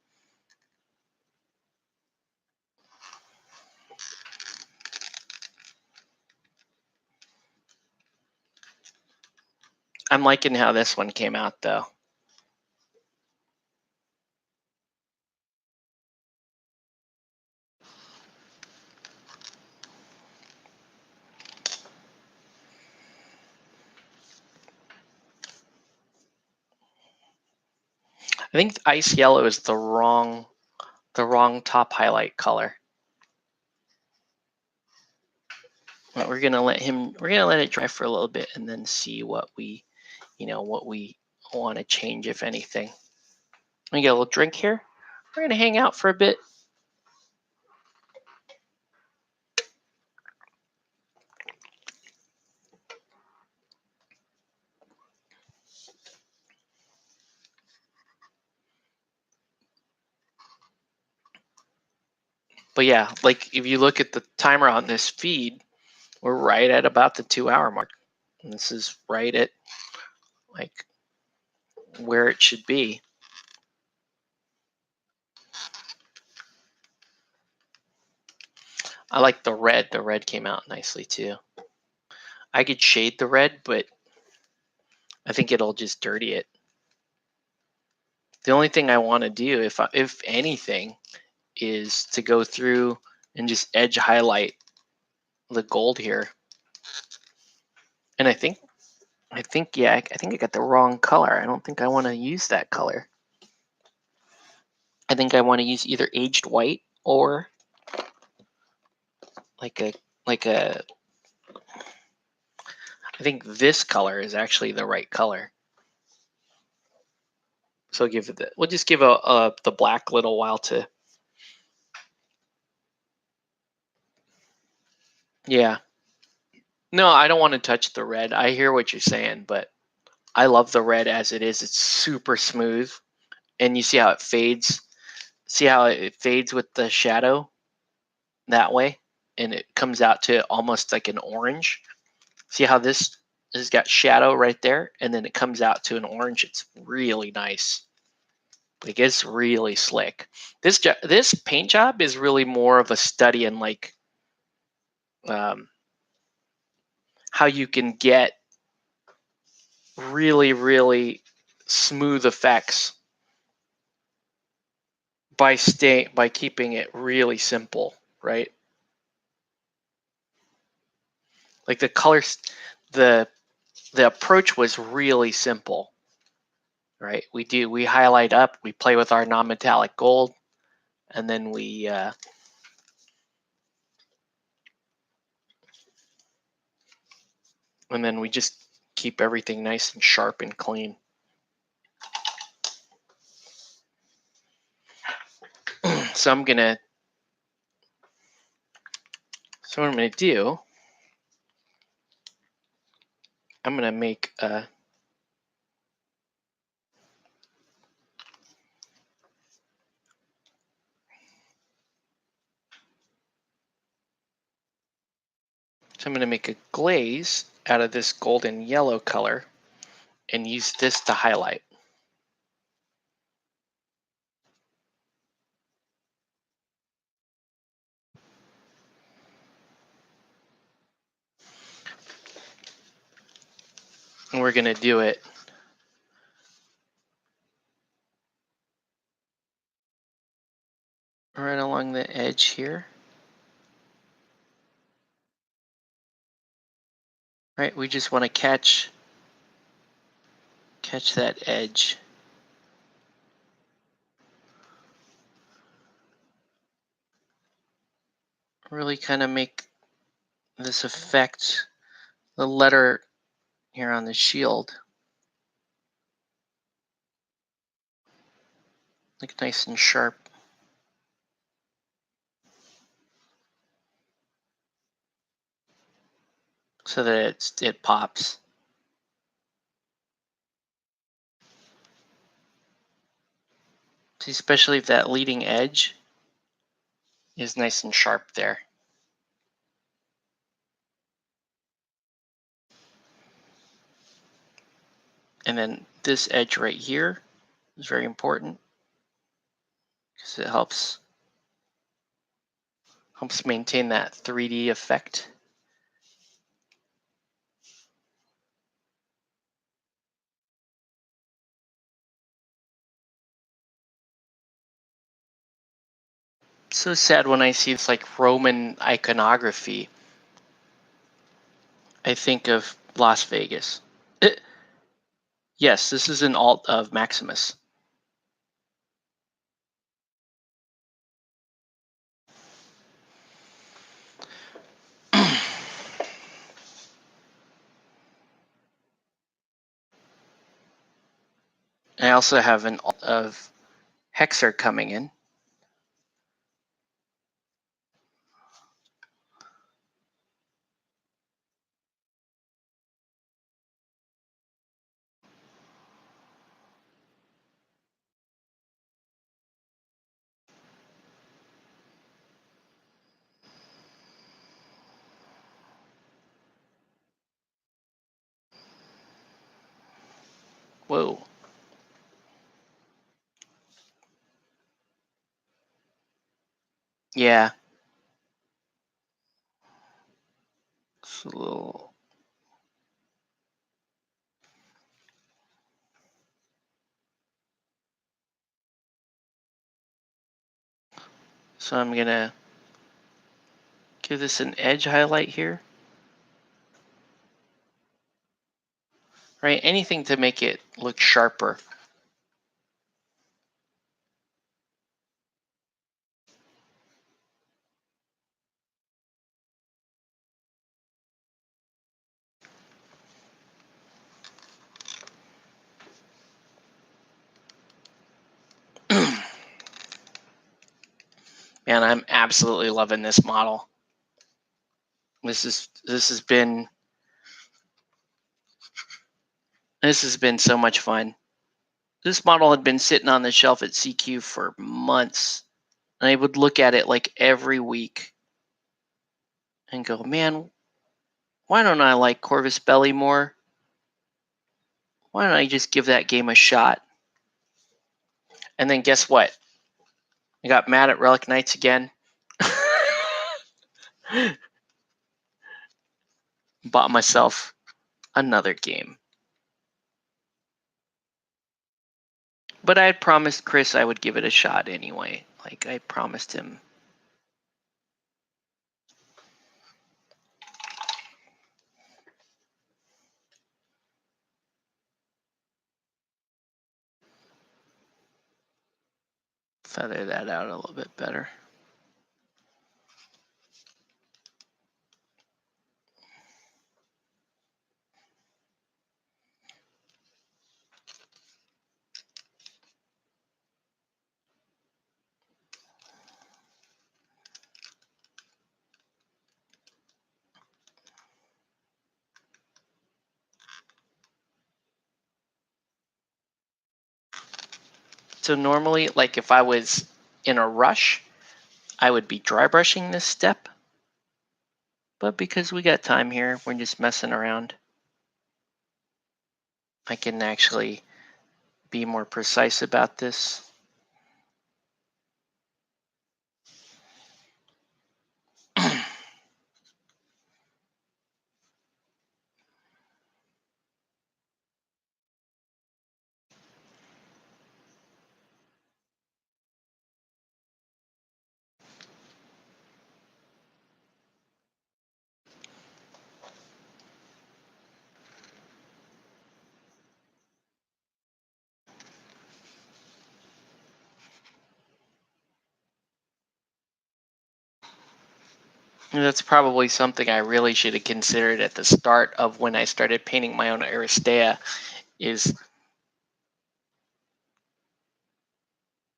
I'm liking how this one came out, though. I think ice yellow is the wrong top highlight color. But we're gonna let it dry for a little bit and then see what we want to change, if anything. Let me get a little drink here. We're gonna hang out for a bit. But yeah, like if you look at the timer on this feed, we're right at about the 2 hour mark. And this is right at like where it should be. I like the red. The red came out nicely too. I could shade the red, but I think it'll just dirty it. The only thing I want to do, if anything, is to go through and just edge highlight the gold here. And I think I got the wrong color. I don't think I want to use that color. I think I want to use either aged white or like a I think this color is actually the right color. So we'll just give the black little while to. Yeah. No, I don't want to touch the red. I hear what you're saying, but I love the red as it is. It's super smooth. And you see how it fades? See how it fades with the shadow that way? And it comes out to almost like an orange. See how this has got shadow right there? And then it comes out to an orange. It's really nice. Like, it's really slick. This paint job is really more of a study in like how you can get really, really smooth effects by keeping it really simple, right? Like the colors, the approach was really simple, right? We highlight up, we play with our non-metallic gold, and then we just keep everything nice and sharp and clean. So what I'm gonna do, I'm gonna make a glaze out of this golden yellow color and use this to highlight. And we're gonna do it right along the edge here. Right, we just want to catch that edge. Really kind of make this affect the letter here on the shield. Look nice and sharp. So that it pops. See, especially if that leading edge is nice and sharp there. And then this edge right here is very important because it helps maintain that 3D effect. It's so sad when I see this like Roman iconography. I think of Las Vegas. Yes, this is an alt of Maximus. I also have an alt of Hexer coming in. Whoa. Yeah. It's a little. So I'm gonna give this an edge highlight here. Right, anything to make it look sharper. Man, I'm absolutely loving this model. This has been so much fun. This model had been sitting on the shelf at CQ for months, and I would look at it like every week and go, man, why don't I like Corvus Belli more? Why don't I just give that game a shot? And then guess what? I got mad at Relic Knights again. Bought myself another game. But I had promised Chris I would give it a shot anyway. Like, I promised him. Feather that out a little bit better. So normally, like if I was in a rush, I would be dry brushing this step. But because we got time here, we're just messing around. I can actually be more precise about this. And that's probably something I really should have considered at the start of when I started painting my own Aristeia is,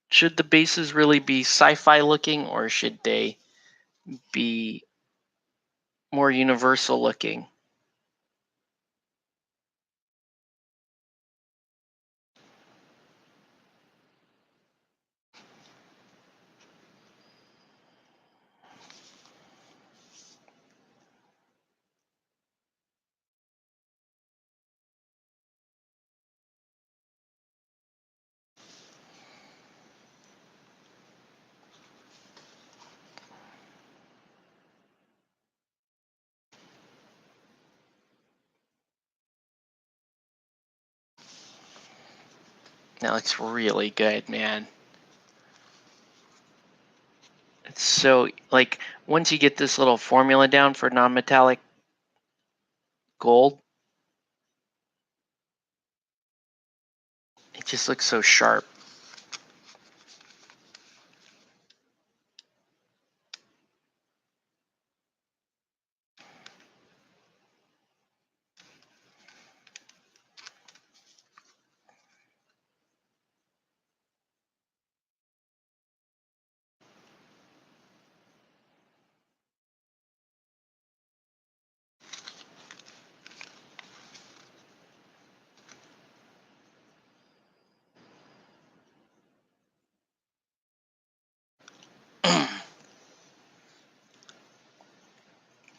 should the bases really be sci-fi looking or should they be more universal looking? That looks really good, man. It's so, like, once you get this little formula down for non-metallic gold, it just looks so sharp.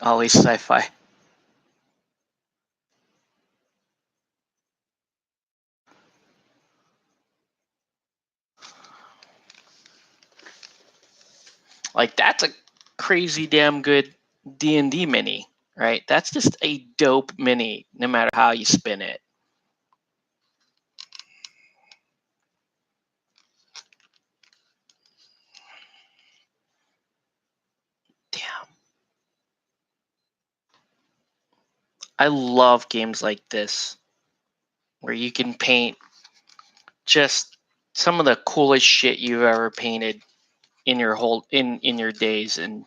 Always sci-fi. Like, that's a crazy damn good D&D mini, right? That's just a dope mini, no matter how you spin it. Damn. I love games like this, where you can paint just some of the coolest shit you've ever painted in your whole in your days, and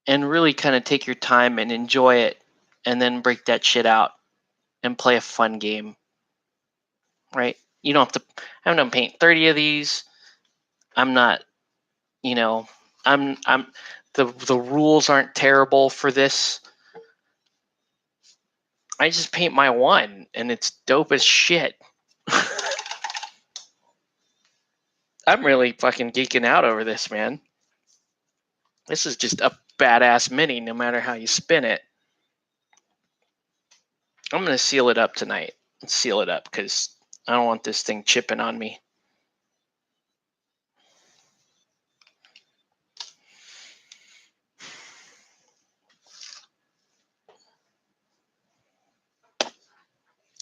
really kind of take your time and enjoy it, and then break that shit out and play a fun game, right? You don't have to. I'm gonna paint 30 of these. I'm not, you know, I'm the rules aren't terrible for this. I just paint my one, and it's dope as shit. I'm really fucking geeking out over this, man. This is just a badass mini, no matter how you spin it. I'm gonna seal it up tonight. Seal it up because I don't want this thing chipping on me.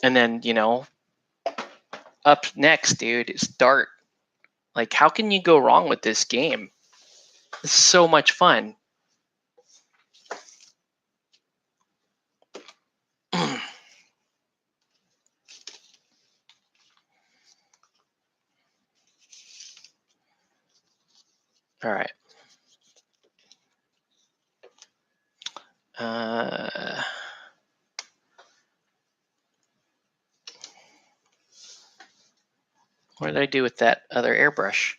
And then, Up next, dude, is Dart. Like, how can you go wrong with this game? It's so much fun. All right. What did I do with that other airbrush?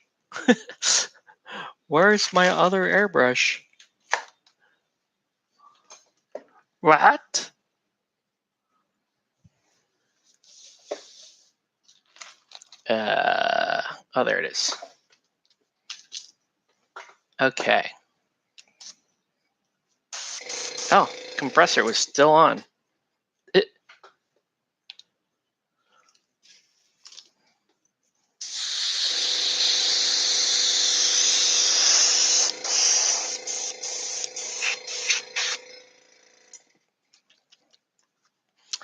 Where's my other airbrush? What? Oh, there it is. Okay. Oh, compressor was still on.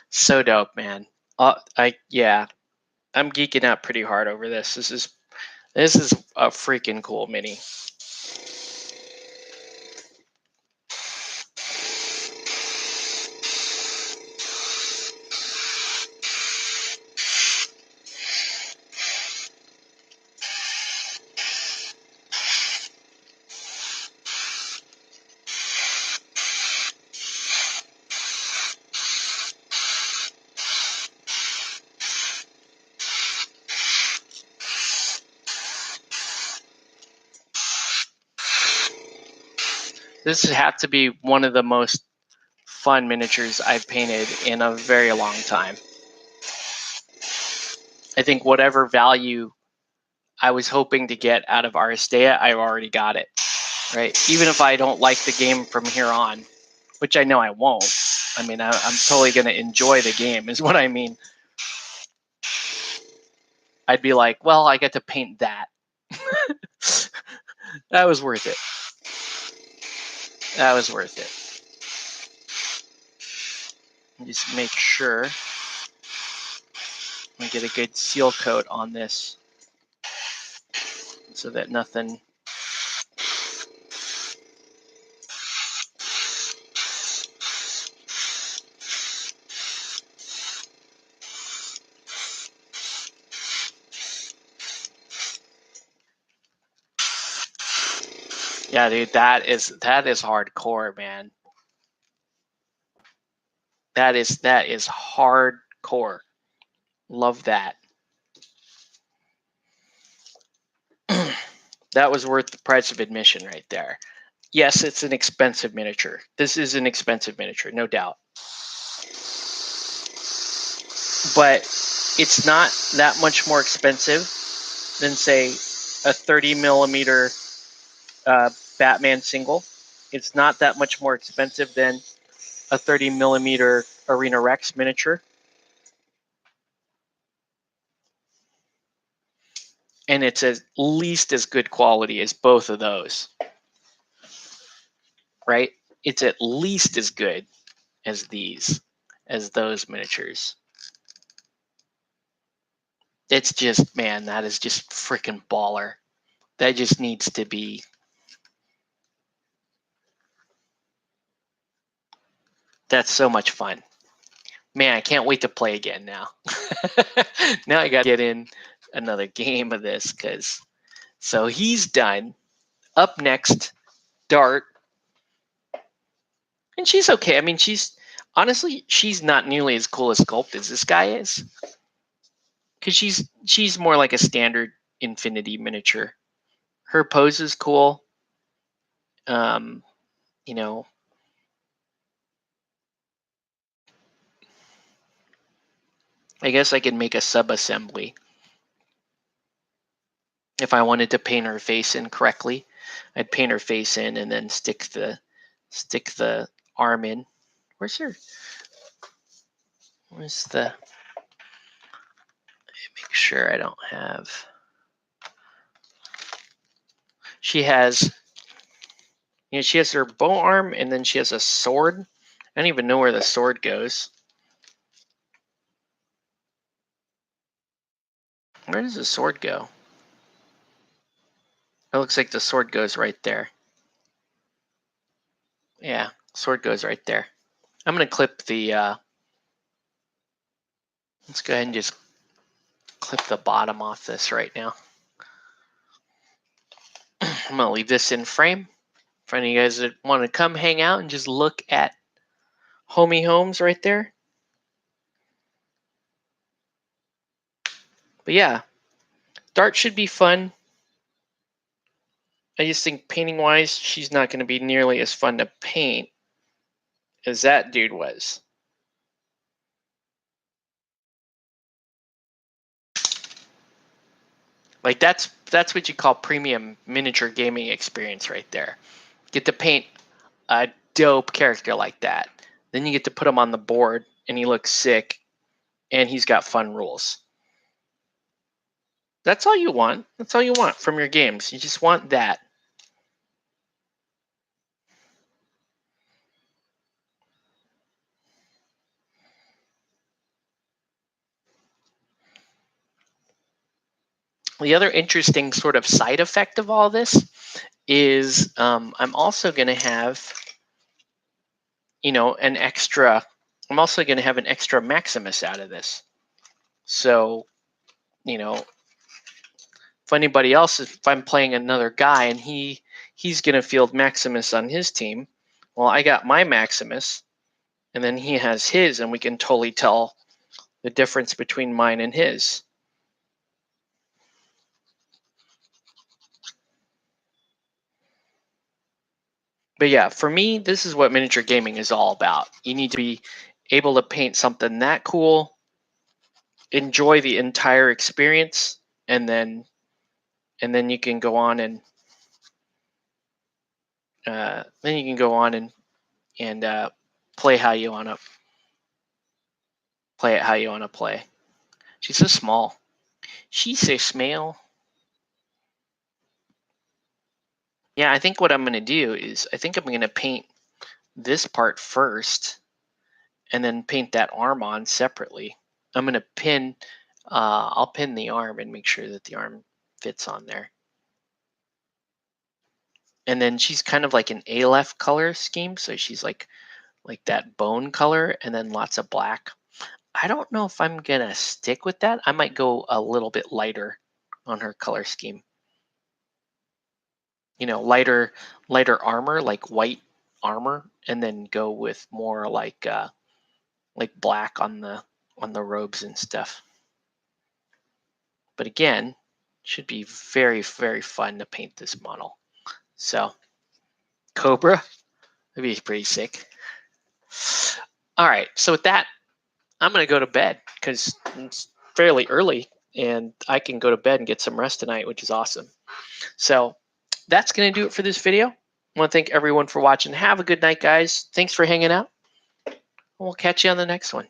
So dope, man. Yeah, I'm geeking out pretty hard over this. This is a freaking cool mini. This would have to be one of the most fun miniatures I've painted in a very long time. I think whatever value I was hoping to get out of Aristeia, I've already got it. Right? Even if I don't like the game from here on, which I know I won't. I mean, I'm totally going to enjoy the game, is what I mean. I'd be like, well, I get to paint that. That was worth it. That was worth it. Just make sure we get a good seal coat on this so that nothing. Yeah, dude, that is hardcore, man. That is hardcore. Love that. That was worth the price of admission right there. Yes, it's an expensive miniature. This is an expensive miniature, no doubt. But it's not that much more expensive than, say, a 30 millimeter Batman single. It's not that much more expensive than a 30 millimeter Arena Rex miniature. And it's at least as good quality as both of those. Right? It's at least as good as those miniatures. It's just, man, that is just freaking baller. That just needs to be. That's so much fun. Man, I can't wait to play again now. Now I got to get in another game of this because. So he's done. Up next, Dart. And she's okay. I mean, honestly, she's not nearly as cool a sculpt as this guy is. Because she's more like a standard Infinity miniature. Her pose is cool. You know, I guess I could make a sub-assembly if I wanted to paint her face in correctly. I'd paint her face in and then stick the arm in. Where's the? Make sure I don't have. She has. She has her bow arm and then she has a sword. I don't even know where the sword goes. Where does the sword go? It looks like the sword goes right there. Yeah, sword goes right there. I'm going to clip the, let's go ahead and just clip the bottom off this right now. I'm going to leave this in frame for any of you guys that want to come hang out and just look at Homie Homes right there. But yeah, Dart should be fun. I just think painting wise, she's not going to be nearly as fun to paint as that dude was. Like that's what you call premium miniature gaming experience right there. Get to paint a dope character like that. Then you get to put him on the board and he looks sick and he's got fun rules. That's all you want. That's all you want from your games. You just want that. The other interesting sort of side effect of all this is I'm also going to have, an extra Maximus out of this. So, if anybody else, if I'm playing another guy and he's going to field Maximus on his team, well, I got my Maximus and then he has his, and we can totally tell the difference between mine and his. But yeah, for me, this is what miniature gaming is all about. You need to be able to paint something that cool, enjoy the entire experience, and then you can go on and play how you want to play it how you want to play. She's so small. She's so small. Yeah, I think what I'm going to do is I'm going to paint this part first and then paint that arm on separately. I'm going to pin, I'll pin the arm and make sure that the arm fits on there. And then she's kind of like an Aleph color scheme. So she's like that bone color and then lots of black. I don't know if I'm going to stick with that. I might go a little bit lighter on her color scheme. Lighter armor, like white armor, and then go with more like black on the robes and stuff. But again, should be very, very fun to paint this model. So Cobra, that'd be pretty sick. All right, so with that, I'm gonna go to bed because it's fairly early and I can go to bed and get some rest tonight, which is awesome. So that's gonna do it for this video. I want to thank everyone for watching. Have a good night, guys. Thanks for hanging out. We'll catch you on the next one.